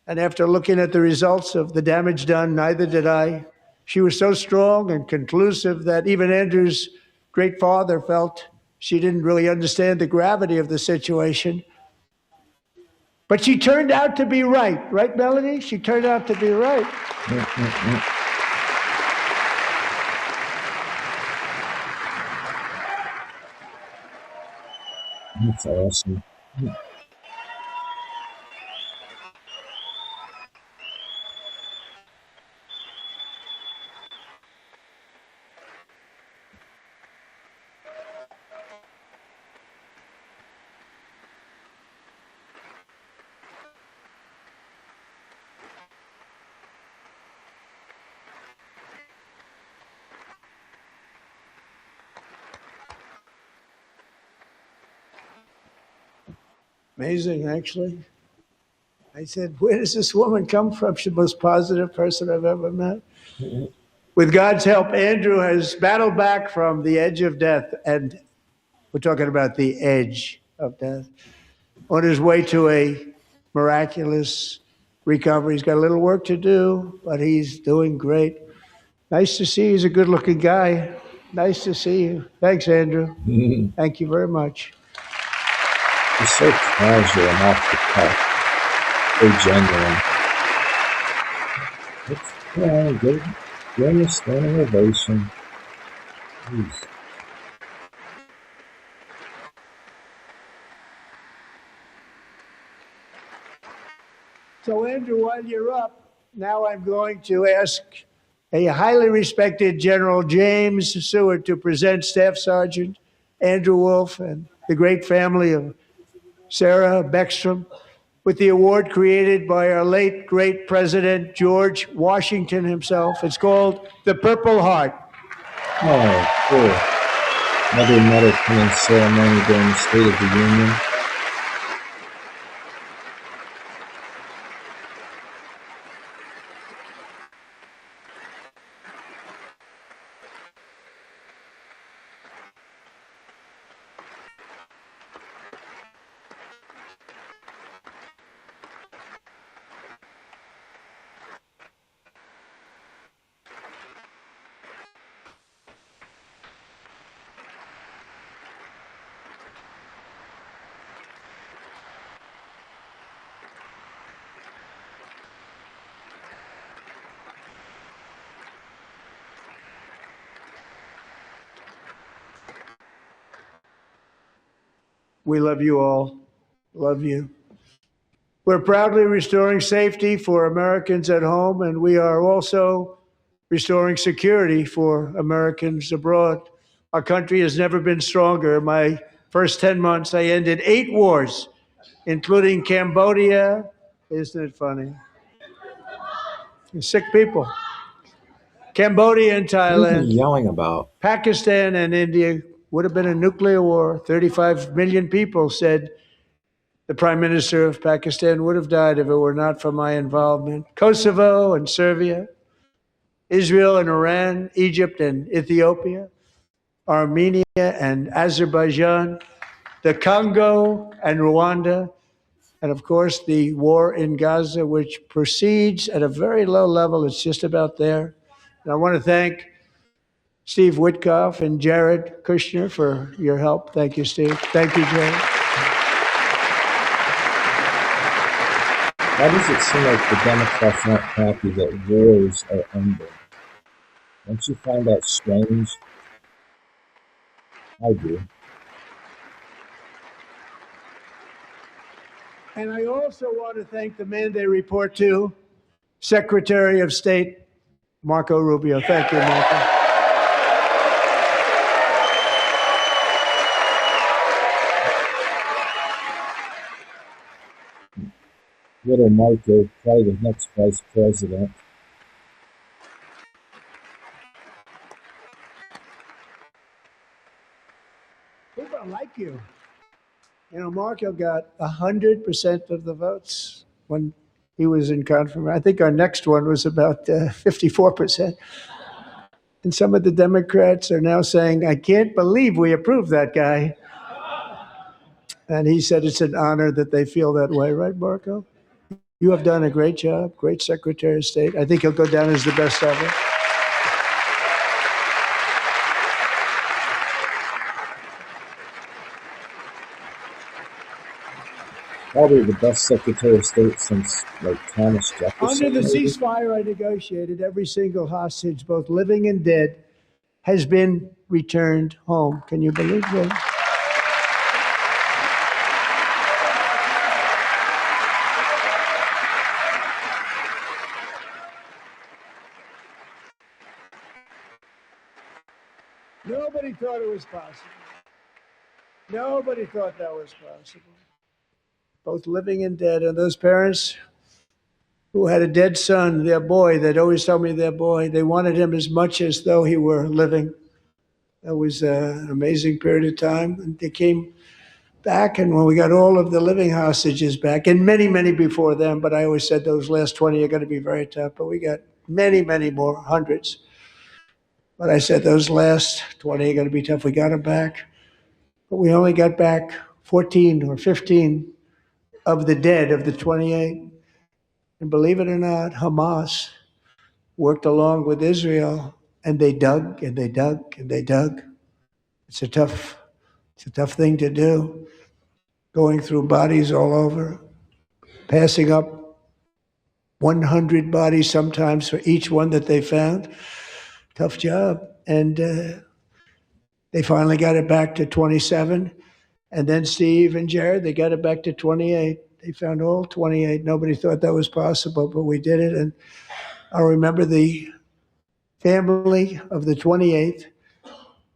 Speaker 5: And after looking at the results of the damage done, neither did I. She was so strong and conclusive that even Andrew's great father felt she didn't really understand the gravity of the situation. But she turned out to be right. Right, Melanie? She turned out to be right.
Speaker 1: That's awesome.
Speaker 5: Amazing, actually. I said, where does this woman come from? She's the most positive person I've ever met. With God's help, Andrew has battled back from the edge of death, and We're talking about the edge of death. On his way to a miraculous recovery. He's got a little work to do, but he's doing great. Nice to see you. He's a good looking guy. Nice to see you. Thanks, Andrew. Thank you very much.
Speaker 1: He's so casual and off the cuff, so genuine. Give him a standing ovation. Jeez.
Speaker 5: So, Andrew, while you're up, now I'm going to ask a highly respected General James Seward to present Staff Sergeant Andrew Wolf and the great family of Sarah Beckstrom with the award created by our late, great President George Washington himself. It's called the Purple Heart.
Speaker 1: Oh, cool. Another medal pinning ceremony during the State of the Union.
Speaker 5: We love you all. Love you. We're proudly restoring safety for Americans at home, and we are also restoring security for Americans abroad. Our country has never been stronger. In my first 10 months, I ended 8 wars, including Cambodia. Isn't it funny? Sick people. Cambodia and
Speaker 1: What are you
Speaker 5: Thailand,
Speaker 1: yelling about?
Speaker 5: Pakistan and India would have been a nuclear war. 35 million people said the Prime Minister of Pakistan would have died if it were not for my involvement. Kosovo and Serbia, Israel and Iran, Egypt and Ethiopia, Armenia and Azerbaijan, the Congo and Rwanda, and of course the war in Gaza, which proceeds at a very low level. It's just about there. And I want to thank Steve Witkoff and Jared Kushner for your help. Thank you, Steve. Thank you, Jared.
Speaker 1: Why does it seem like the Democrats aren't happy that wars are ending? Don't you find that strange? I do.
Speaker 5: And I also want to thank the man they report to, Secretary of State Marco Rubio. Thank you, Marco.
Speaker 1: Little Marco, probably the next vice president.
Speaker 5: People don't like you. You know, Marco got 100% of the votes when he was in confirmation. I think our next one was about 54%. And some of the Democrats are now saying, I can't believe we approved that guy. And he said it's an honor that they feel that way, right, Marco? You have done a great job, great Secretary of State. I think he'll go down as the best ever.
Speaker 1: Probably the best Secretary of State since, like, Thomas Jefferson.
Speaker 5: Under the
Speaker 1: maybe?
Speaker 5: ceasefire I negotiated, every single hostage, both living and dead, has been returned home. Can you believe that? Nobody thought it was possible. Nobody thought that was possible. Both living and dead. And those parents who had a dead son, their boy, they'd always tell me their boy, they wanted him as much as though he were living. That was an amazing period of time. And they came back, and when we got all of the living hostages back, and many, many before them, but I always said those last 20 are going to be very tough, but we got many, many more, hundreds. But I said those last 20 are going to be tough. We got them back. but we only got back 14 or 15 of the dead of the 28. And believe it or not, Hamas worked along with Israel, and they dug and they dug and they dug. It's a tough thing to do, going through bodies all over, passing up 100 bodies sometimes for each one that they found. Tough job. And they finally got it back to 27. And then Steve and Jared, they got it back to 28. They found all 28. Nobody thought that was possible, but we did it. And I remember the family of the 28th.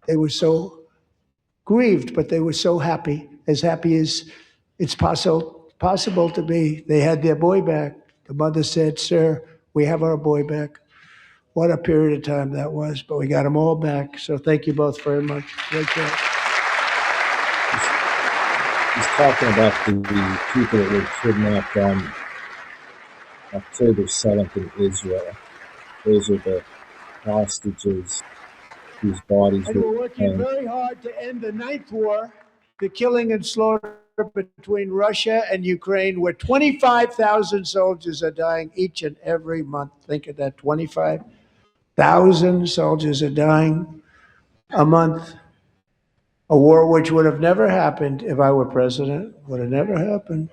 Speaker 5: They were so grieved, but they were so happy as it's possible to be. They had their boy back. The mother said, "Sir, we have our boy back." What a period of time that was, but we got them all back. So thank you both very much. Great job.
Speaker 1: He's talking about the people that were kidnapped on October 7th in Israel. Those are the hostages whose bodies
Speaker 5: And
Speaker 1: were
Speaker 5: we're working
Speaker 1: found.
Speaker 5: very hard to end the ninth war, the killing and slaughter between Russia and Ukraine, where 25,000 soldiers are dying each and every month. Think of that, 25,000 soldiers are dying a month. A war which would have never happened if I were president, would have never happened.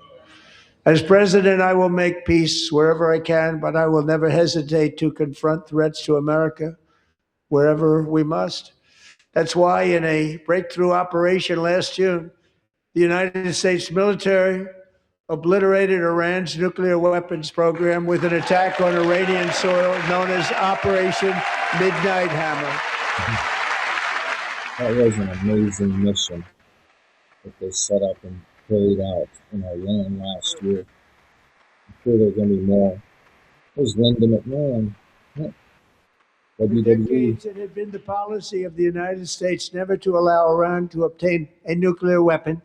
Speaker 5: As president, I will make peace wherever I can, but I will never hesitate to confront threats to America wherever we must. That's why in a breakthrough operation last June, the United States military obliterated Iran's nuclear weapons program with an attack on Iranian soil known as Operation Midnight Hammer.
Speaker 1: That was an amazing mission that they set up and carried out in Iran last year. I'm sure there's going to be more. There's Linda McMahon. Yeah.
Speaker 5: For
Speaker 1: WWE.
Speaker 5: decades, it had been the policy of the United States never to allow Iran to obtain a nuclear weapon.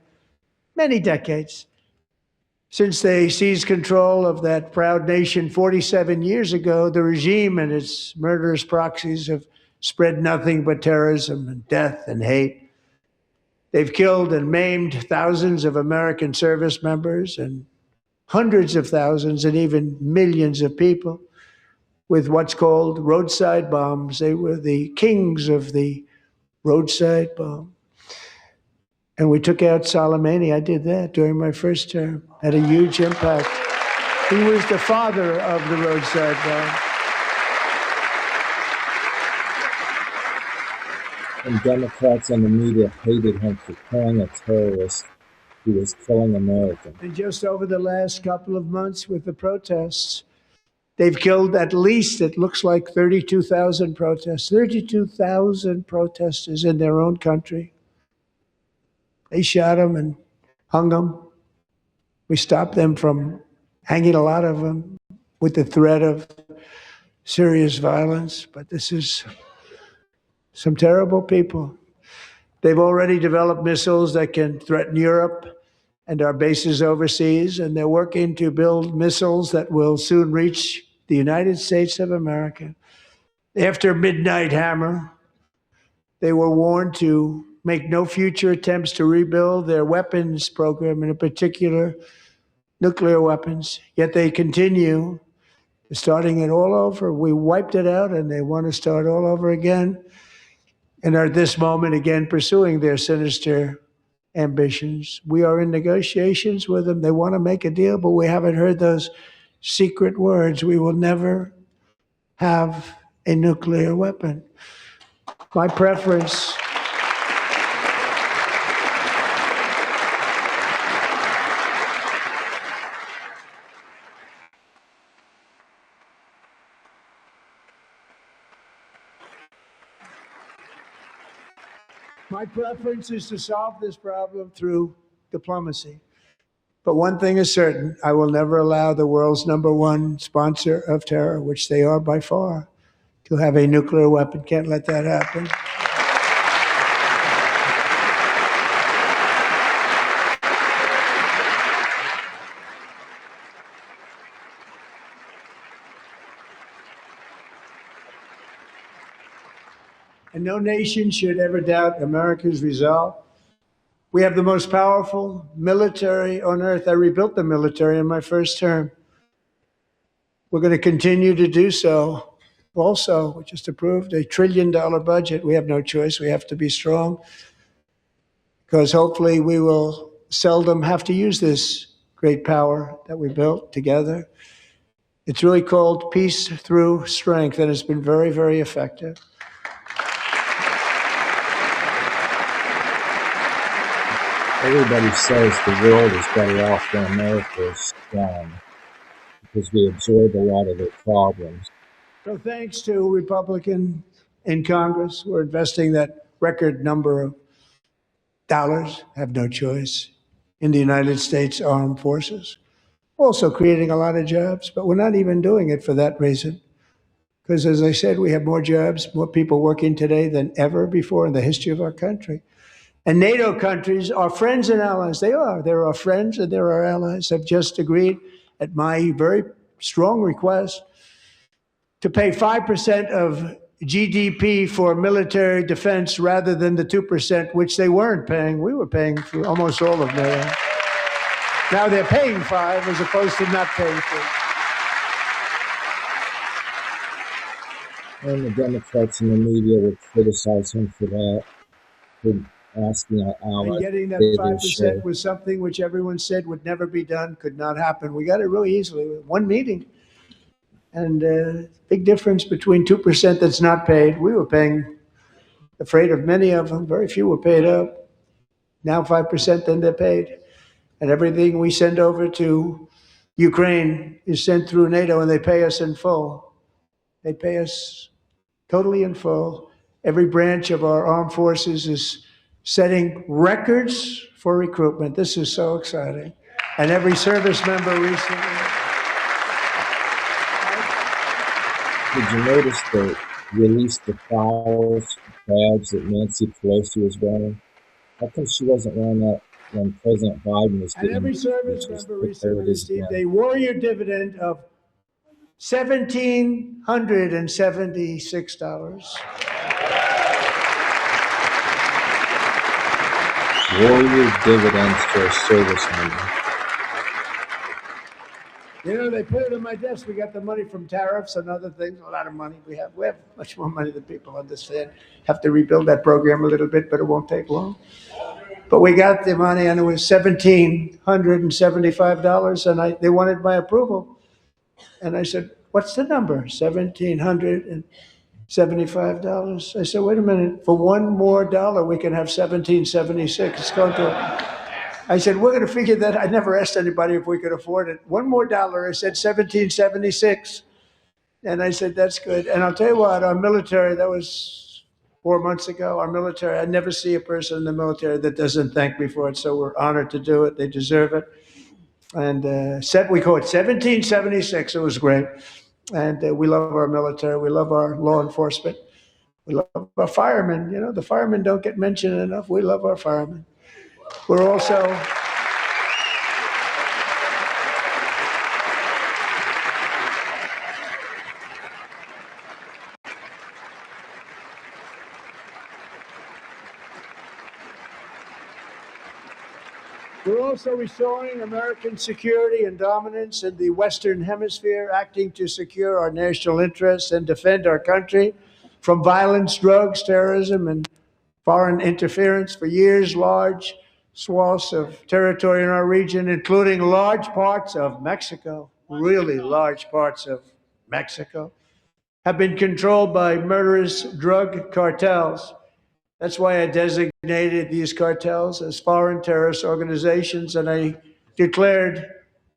Speaker 5: Many decades. Since they seized control of that proud nation 47 years ago, the regime and its murderous proxies have spread nothing but terrorism and death and hate. They've killed and maimed thousands of American service members and hundreds of thousands and even millions of people with what's called roadside bombs. They were the kings of the roadside bomb. And we took out Soleimani. I did that during my first term. Had a huge impact. He was the father of the roadside bomb.
Speaker 1: And Democrats and the media hated him for killing a terrorist who was killing Americans.
Speaker 5: And just over the last couple of months with the protests, they've killed at least, it looks like 32,000 protests, 32,000 protesters in their own country. They shot them and hung them. We stopped them from hanging a lot of them with the threat of serious violence. But this is some terrible people. They've already developed missiles that can threaten Europe and our bases overseas, and they're working to build missiles that will soon reach the United States of America. After Midnight Hammer, they were warned to make no future attempts to rebuild their weapons program, and in particular, nuclear weapons. Yet they continue, starting it all over. We wiped it out, and they want to start all over again, and are at this moment again pursuing their sinister ambitions. We are in negotiations with them. They want to make a deal, but we haven't heard those secret words. We will never have a nuclear weapon. My preference is to solve this problem through diplomacy. But one thing is certain, I will never allow the world's #1 sponsor of terror, which they are by far, to have a nuclear weapon. Can't let that happen. And no nation should ever doubt America's resolve We have the most powerful military on earth. I rebuilt the military in my first term. We're going to continue to do so. Also, we just approved a $1 trillion budget. We have no choice. We have to be strong because hopefully we will seldom have to use this great power that we built together. It's really called peace through strength, and it's been very, very effective.
Speaker 1: Everybody says the world is better off when America is strong because we absorb a lot of their problems.
Speaker 5: So thanks to Republicans in Congress, we're investing that record number of dollars, have no choice, in the United States Armed Forces. Also creating a lot of jobs, but we're not even doing it for that reason. Because as I said, we have more jobs, more people working today than ever before in the history of our country. And NATO countries are friends and allies. They are. They're our friends and they're our allies, have just agreed at my very strong request to pay 5% of GDP for military defense rather than the 2%, which they weren't paying. We were paying for almost all of NATO. Now they're paying 5 as opposed to not paying 2.
Speaker 1: And the Democrats in the media would criticize him for that, for asking our
Speaker 5: And
Speaker 1: allies
Speaker 5: getting that
Speaker 1: to pay their
Speaker 5: 5%
Speaker 1: share.
Speaker 5: was something which everyone said would never be done, could not happen. We got it really easily with one meeting. And big difference between 2% that's not paid. We were paying, afraid of many of them, very few were paid up. Now 5%, then they're paid. And everything we send over to Ukraine is sent through NATO and they pay us in full. They pay us totally in full. Every branch of our armed forces is setting records for recruitment. This is so exciting. And every service member recently.
Speaker 1: Did you notice they released the files badge that Nancy Pelosi was wearing? How come she wasn't wearing that when President Biden was
Speaker 5: And
Speaker 1: getting
Speaker 5: every service
Speaker 1: just
Speaker 5: member
Speaker 1: there
Speaker 5: recently
Speaker 1: it is
Speaker 5: received
Speaker 1: again.
Speaker 5: a warrior dividend of $1,776.
Speaker 1: Warrior dividends for a service member.
Speaker 5: You know, they put it on my desk. We got the money from tariffs and other things, a lot of money we have. We have much more money than people understand. Have to rebuild that program a little bit, but it won't take long. But we got the money, and it was $1,775, and they wanted my approval. And I said, what's the number? $1,775. I said, wait a minute, for one more dollar, we can have 1776. It's going to, I said, we're going to figure that. I never asked anybody if we could afford it. One more dollar, I said 1776. And I said, that's good. And I'll tell you what, our military, that was 4 months ago, our military, I never see a person in the military that doesn't thank me for it. So we're honored to do it. They deserve it. And we call it 1776. It was great. And we love our military. We love our law enforcement. We love our firemen. You know, the firemen don't get mentioned enough. We love our firemen. We're also restoring American security and dominance in the Western Hemisphere, acting to secure our national interests and defend our country from violence, drugs, terrorism, and foreign interference. For years, large swaths of territory in our region, including large parts of Mexico, really large parts of Mexico, have been controlled by murderous drug cartels. That's why I designated these cartels as foreign terrorist organizations, and I declared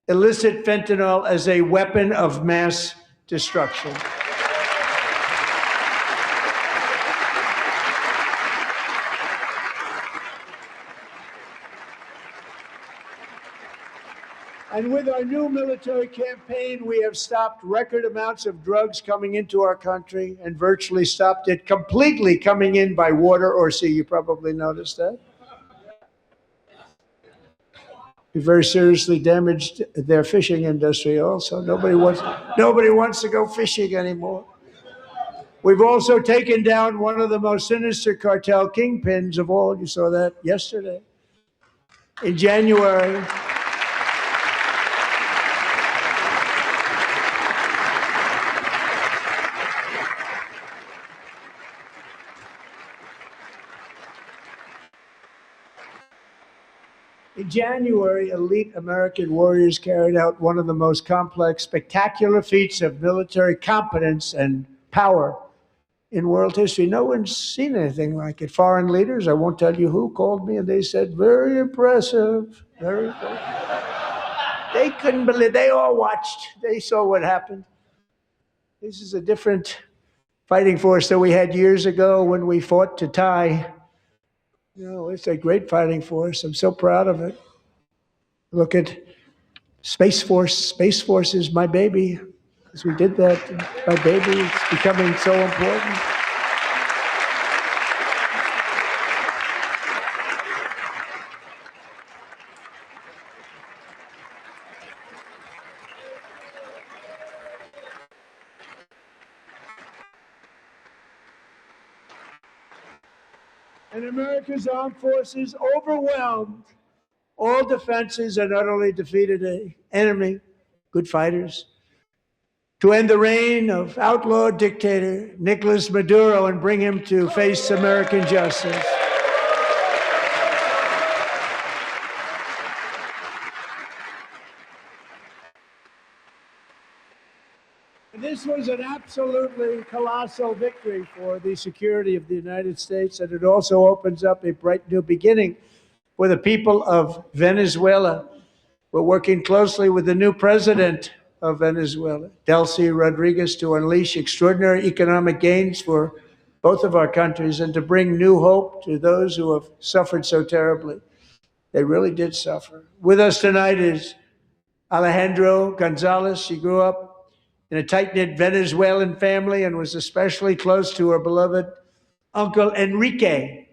Speaker 5: illicit fentanyl as a weapon of mass destruction. And with our new military campaign, we have stopped record amounts of drugs coming into our country and virtually stopped it completely coming in by water or sea. You probably noticed that. We very seriously damaged their fishing industry also. Nobody wants to go fishing anymore. We've also taken down one of the most sinister cartel kingpins of all. You saw that yesterday. In January, elite American warriors carried out one of the most complex, spectacular feats of military competence and power in world history. No one's seen anything like it. Foreign leaders, I won't tell you who, called me and they said, very impressive, very impressive. They couldn't believe, they all watched, they saw what happened. This is a different fighting force that we had years ago when we fought to tie. You know, it's a great fighting force. I'm so proud of it. Look at Space Force. Space Force is my baby, because we did that. My baby is becoming so important. And America's armed forces overwhelmed all defenses and utterly defeated an enemy, good fighters, to end the reign of outlaw dictator Nicolas Maduro and bring him to face American justice. This was an absolutely colossal victory for the security of the United States, and it also opens up a bright new beginning for the people of Venezuela. We're working closely with the new president of Venezuela, Delcy Rodriguez, to unleash extraordinary economic gains for both of our countries and to bring new hope to those who have suffered so terribly. They really did suffer. With us tonight is Alejandro Gonzalez. She grew up in a tight-knit Venezuelan family and was especially close to her beloved uncle Enrique.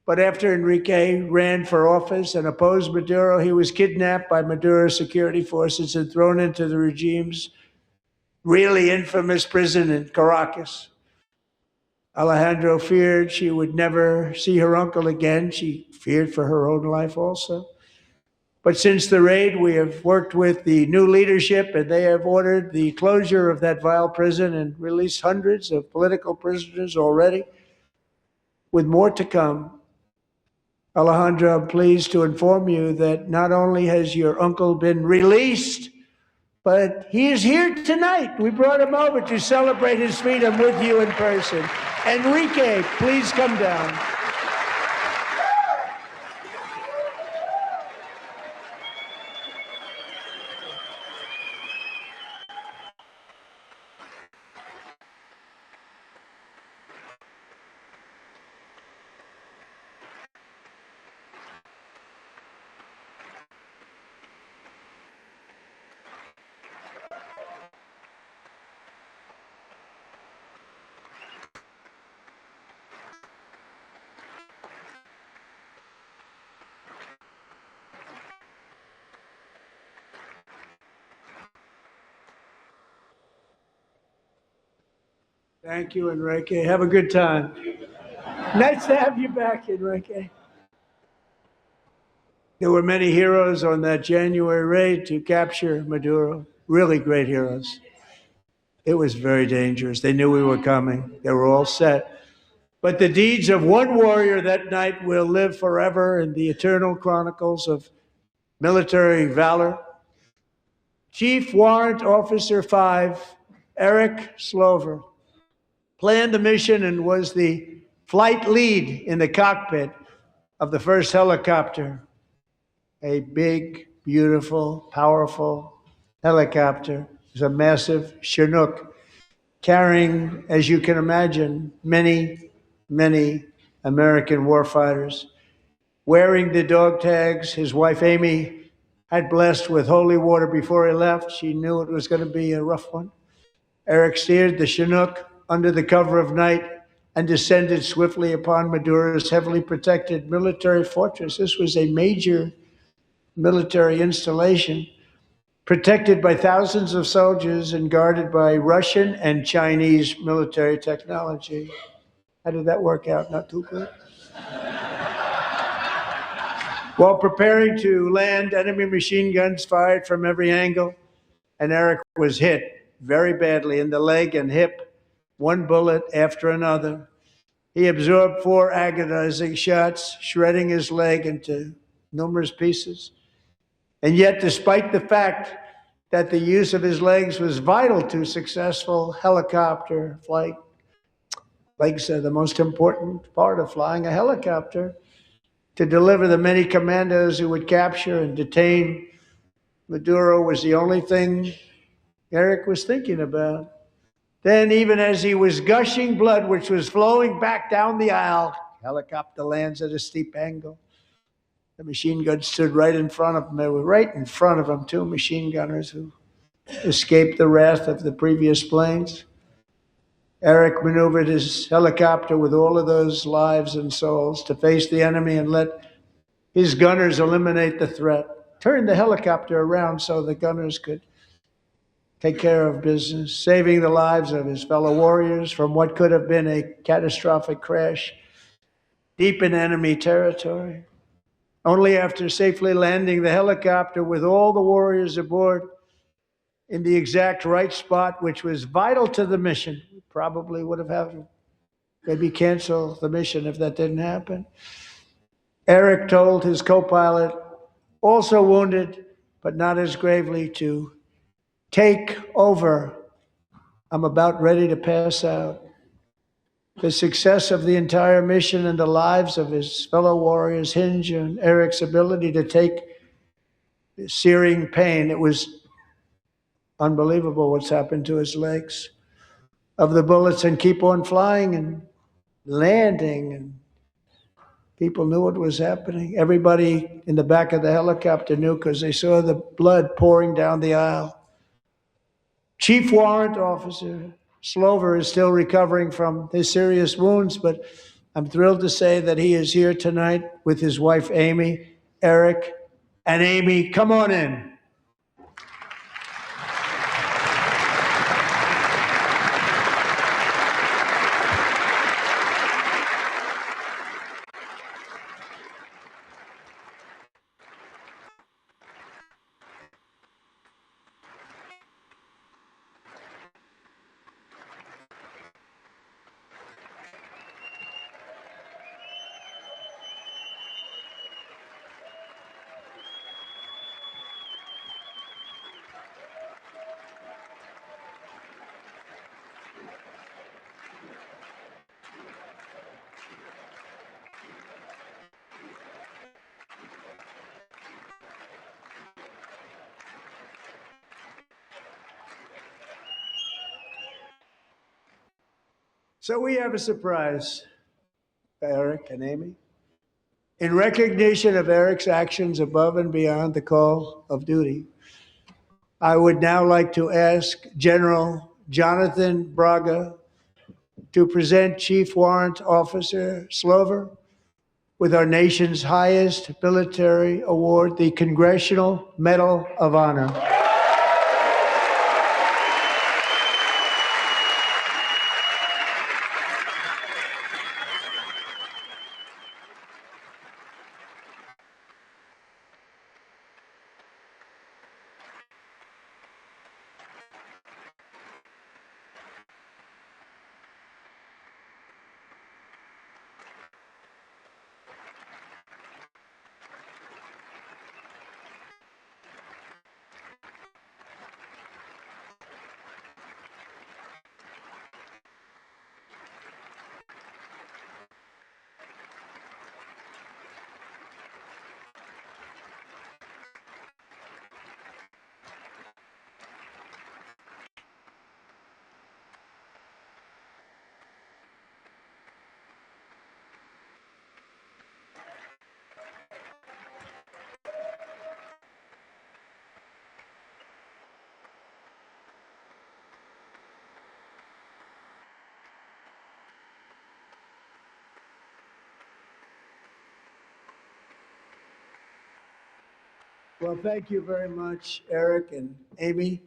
Speaker 5: But after Enrique ran for office and opposed Maduro, he was kidnapped by Maduro's security forces and thrown into the regime's really infamous prison in Caracas. Alejandro feared she would never see her uncle again. She feared for her own life also. But since the raid, we have worked with the new leadership, and they have ordered the closure of that vile prison and released hundreds of political prisoners already, with more to come. Alejandro, I'm pleased to inform you that not only has your uncle been released, but he is here tonight. We brought him over to celebrate his freedom with you in person. Enrique, please come down. Thank you, Enrique. Have a good time. Nice to have you back, Enrique. There were many heroes on that January raid to capture Maduro, really great heroes. It was very dangerous. They knew we were coming. They were all set. But the deeds of one warrior that night will live forever in the eternal chronicles of military valor. Chief Warrant Officer 5, Eric Slover, planned the mission and was the flight lead in the cockpit of the first helicopter, a big, beautiful, powerful helicopter. It was a massive Chinook carrying, as you can imagine, many, many American warfighters. Wearing the dog tags, his wife Amy had blessed with holy water before he left. She knew it was going to be a rough one. Eric steered the Chinook under the cover of night and descended swiftly upon Maduro's heavily protected military fortress. This was a major military installation, protected by thousands of soldiers and guarded by Russian and Chinese military technology. How did that work out? Not too good. While preparing to land, enemy machine guns fired from every angle, and Eric was hit very badly in the leg and hip, one bullet after another. He absorbed 4 agonizing shots, shredding his leg into numerous pieces. And yet, despite the fact that the use of his legs was vital to successful helicopter flight, legs are the most important part of flying a helicopter, to deliver the many commandos who would capture and detain Maduro was the only thing Eric was thinking about. Then, even as he was gushing blood, which was flowing back down the aisle, helicopter lands at a steep angle. The machine gun stood right in front of him. They were right in front of him, 2 machine gunners who escaped the wrath of the previous planes. Eric maneuvered his helicopter with all of those lives and souls to face the enemy and let his gunners eliminate the threat. Turned the helicopter around so the gunners could take care of business, saving the lives of his fellow warriors from what could have been a catastrophic crash deep in enemy territory. Only after safely landing the helicopter with all the warriors aboard in the exact right spot, which was vital to the mission, probably would have had to maybe cancel the mission if that didn't happen. Eric told his co-pilot, also wounded, but not as gravely, to take over. I'm about ready to pass out. The success of the entire mission and the lives of his fellow warriors hinge on Eric's ability to take the searing pain. It was unbelievable what's happened to his legs of the bullets and keep on flying and landing. And people knew what was happening. Everybody in the back of the helicopter knew because they saw the blood pouring down the aisle. Chief Warrant Officer Slover is still recovering from his serious wounds, but I'm thrilled to say that he is here tonight with his wife, Amy. Eric and Amy, come on in. So we have a surprise, Eric and Amy. In recognition of Eric's actions above and beyond the call of duty, I would now like to ask General Jonathan Braga to present Chief Warrant Officer Slover with our nation's highest military award, the Congressional Medal of Honor. Well, thank you very much, Eric and Amy.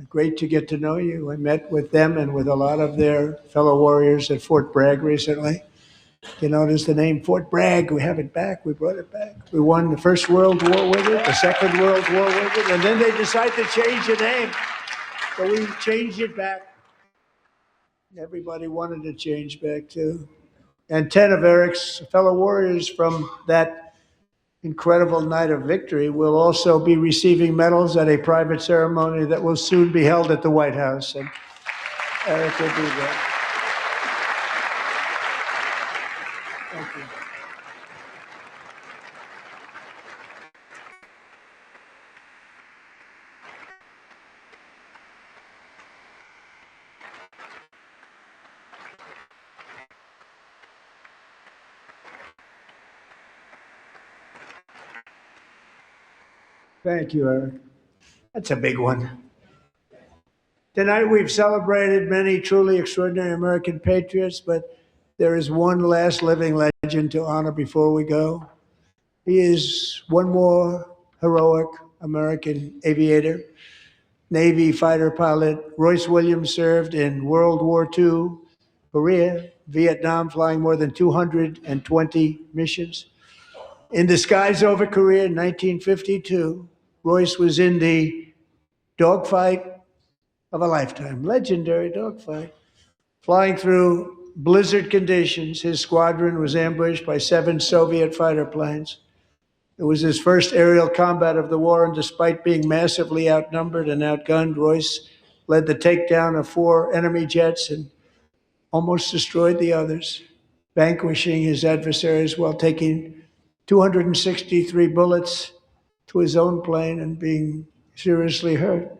Speaker 5: Great to get to know you. I met with them and with a lot of their fellow warriors at Fort Bragg recently. You notice the name Fort Bragg. We have it back. We brought it back. We won the First World War with it, the Second World War with it, and then they decided to change the name. So we changed it back. Everybody wanted to change back too. And 10 of Eric's fellow warriors from that incredible night of victory will also be receiving medals at a private ceremony that will soon be held at the White House. And Eric will be there. Thank you. Thank you, Eric. That's a big one. Tonight we've celebrated many truly extraordinary American patriots, but there is one last living legend to honor before we go. He is one more heroic American aviator, Navy fighter pilot. Royce Williams served in World War II, Korea, Vietnam, flying more than 220 missions. In the skies over Korea in 1952, Royce was in the dogfight of a lifetime, legendary dogfight. Flying through blizzard conditions, his squadron was ambushed by 7 Soviet fighter planes. It was his first aerial combat of the war, and despite being massively outnumbered and outgunned, Royce led the takedown of 4 enemy jets and almost destroyed the others, vanquishing his adversaries while taking 263 bullets to his own plane and being seriously hurt.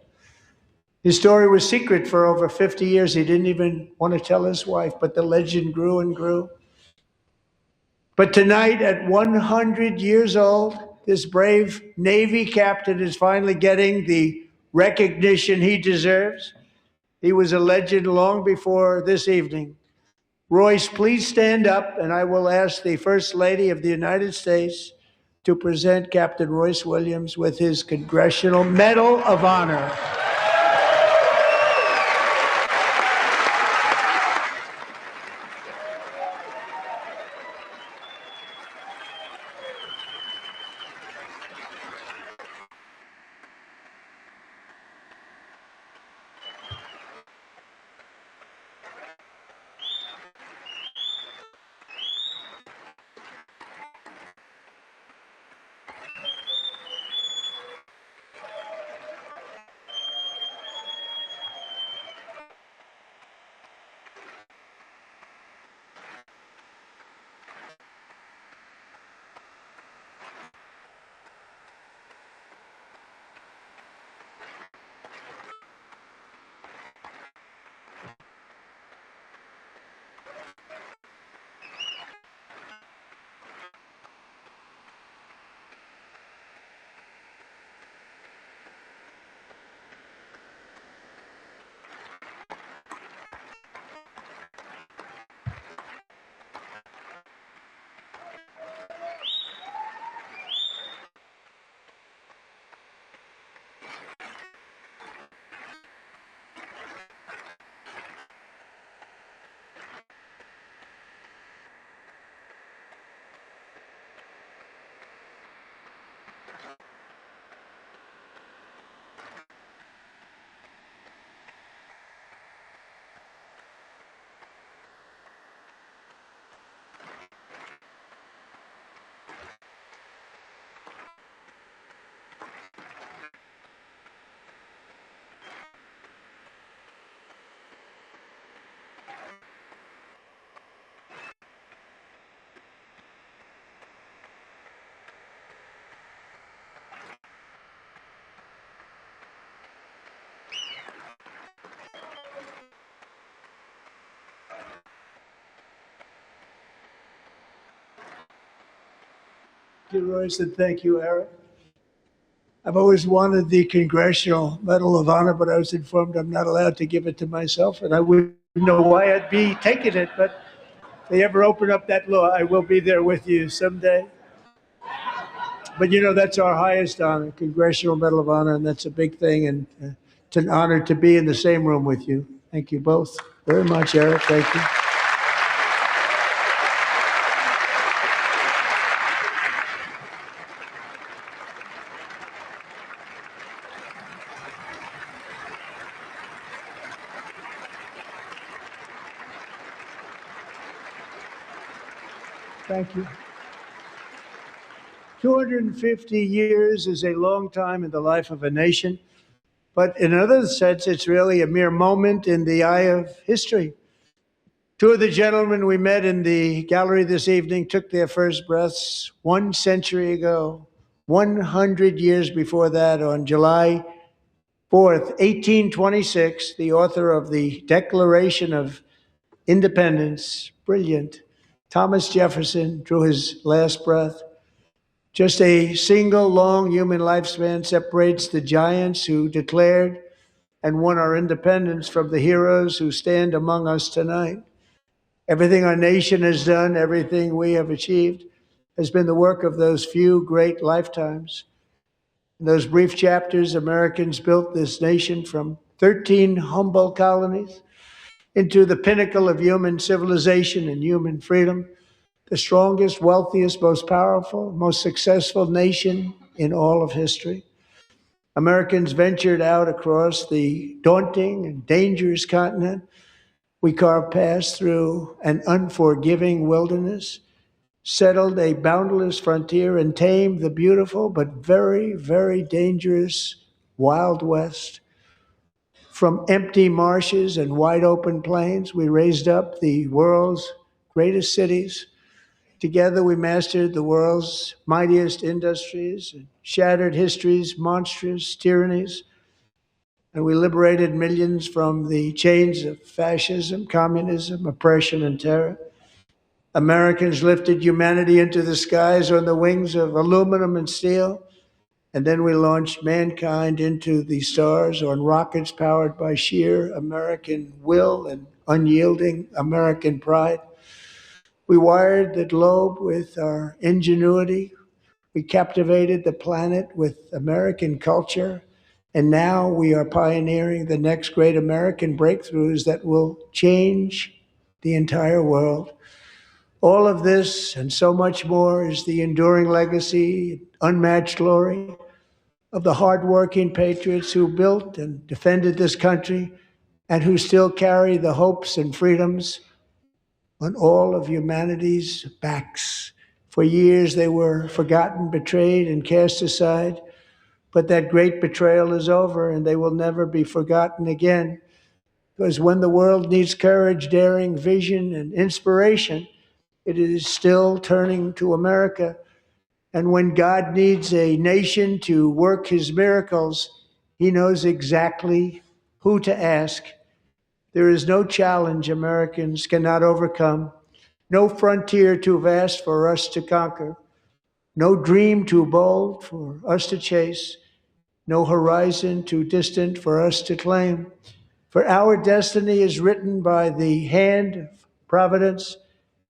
Speaker 5: His story was secret for over 50 years. He didn't even want to tell his wife, but the legend grew and grew. But tonight, at 100 years old, this brave Navy captain is finally getting the recognition he deserves. He was a legend long before this evening. Royce, please stand up, and I will ask the First Lady of the United States to present Captain Royce Williams with his Congressional Medal of Honor. Thank you, Royce, and thank you, Eric. I've always wanted the Congressional Medal of Honor, but I was informed I'm not allowed to give it to myself, and I wouldn't know why I'd be taking it, but if they ever open up that law, I will be there with you someday. But you know, that's our highest honor, Congressional Medal of Honor, and that's a big thing, and it's an honor to be in the same room with you. Thank you both very much, Eric. Thank you. Thank you. 250 years is a long time in the life of a nation, but in another sense, it's really a mere moment in the eye of history. Two of the gentlemen we met in the gallery this evening took their first breaths 1 century ago, 100 years before that, on July 4th, 1826, the author of the Declaration of Independence, brilliant, Thomas Jefferson, drew his last breath. Just a single long human lifespan separates the giants who declared and won our independence from the heroes who stand among us tonight. Everything our nation has done, everything we have achieved, has been the work of those few great lifetimes. In those brief chapters, Americans built this nation from 13 humble colonies into the pinnacle of human civilization and human freedom, the strongest, wealthiest, most powerful, most successful nation in all of history. Americans ventured out across the daunting and dangerous continent. We carved paths through an unforgiving wilderness, settled a boundless frontier, and tamed the beautiful but very, very dangerous Wild West. From empty marshes and wide open plains, we raised up the world's greatest cities. Together, we mastered the world's mightiest industries, and shattered history's monstrous tyrannies, and we liberated millions from the chains of fascism, communism, oppression, and terror. Americans lifted humanity into the skies on the wings of aluminum and steel, and then we launched mankind into the stars on rockets powered by sheer American will and unyielding American pride. We wired the globe with our ingenuity. We captivated the planet with American culture. And now we are pioneering the next great American breakthroughs that will change the entire world. All of this and so much more is the enduring legacy, unmatched glory of the hardworking patriots who built and defended this country and who still carry the hopes and freedoms on all of humanity's backs. For years they were forgotten, betrayed, and cast aside, but that great betrayal is over and they will never be forgotten again. Because when the world needs courage, daring, vision, and inspiration, it is still turning to America. And when God needs a nation to work his miracles, he knows exactly who to ask. There is no challenge Americans cannot overcome, no frontier too vast for us to conquer, no dream too bold for us to chase, no horizon too distant for us to claim. For our destiny is written by the hand of providence,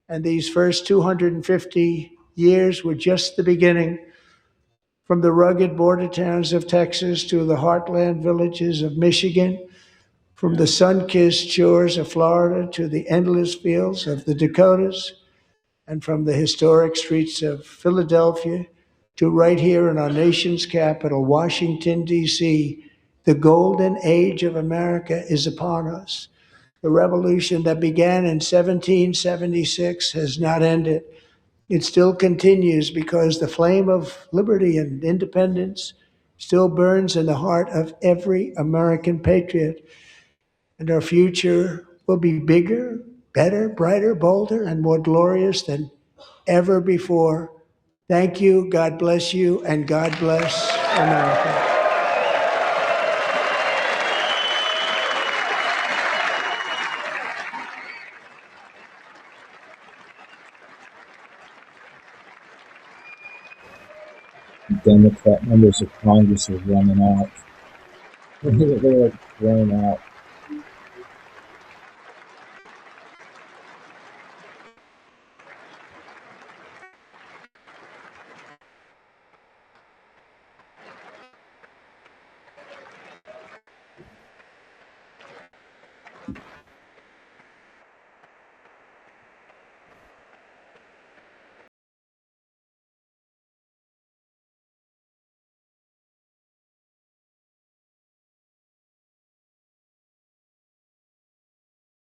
Speaker 5: and these first 250 years were just the beginning. From the rugged border towns of Texas to the heartland villages of Michigan, from the sun-kissed shores of Florida to the endless fields of the Dakotas, and from the historic streets of Philadelphia to right here in our nation's capital, Washington, D.C., the golden age of America is upon us. The revolution that began in 1776 has not ended. It still continues because the flame of liberty and independence still burns in the heart of every American patriot. And our future will be bigger, better, brighter, bolder, and more glorious than ever before. Thank you, God bless you, and God bless America.
Speaker 1: Democrat members of Congress are running out. They're like thrown out.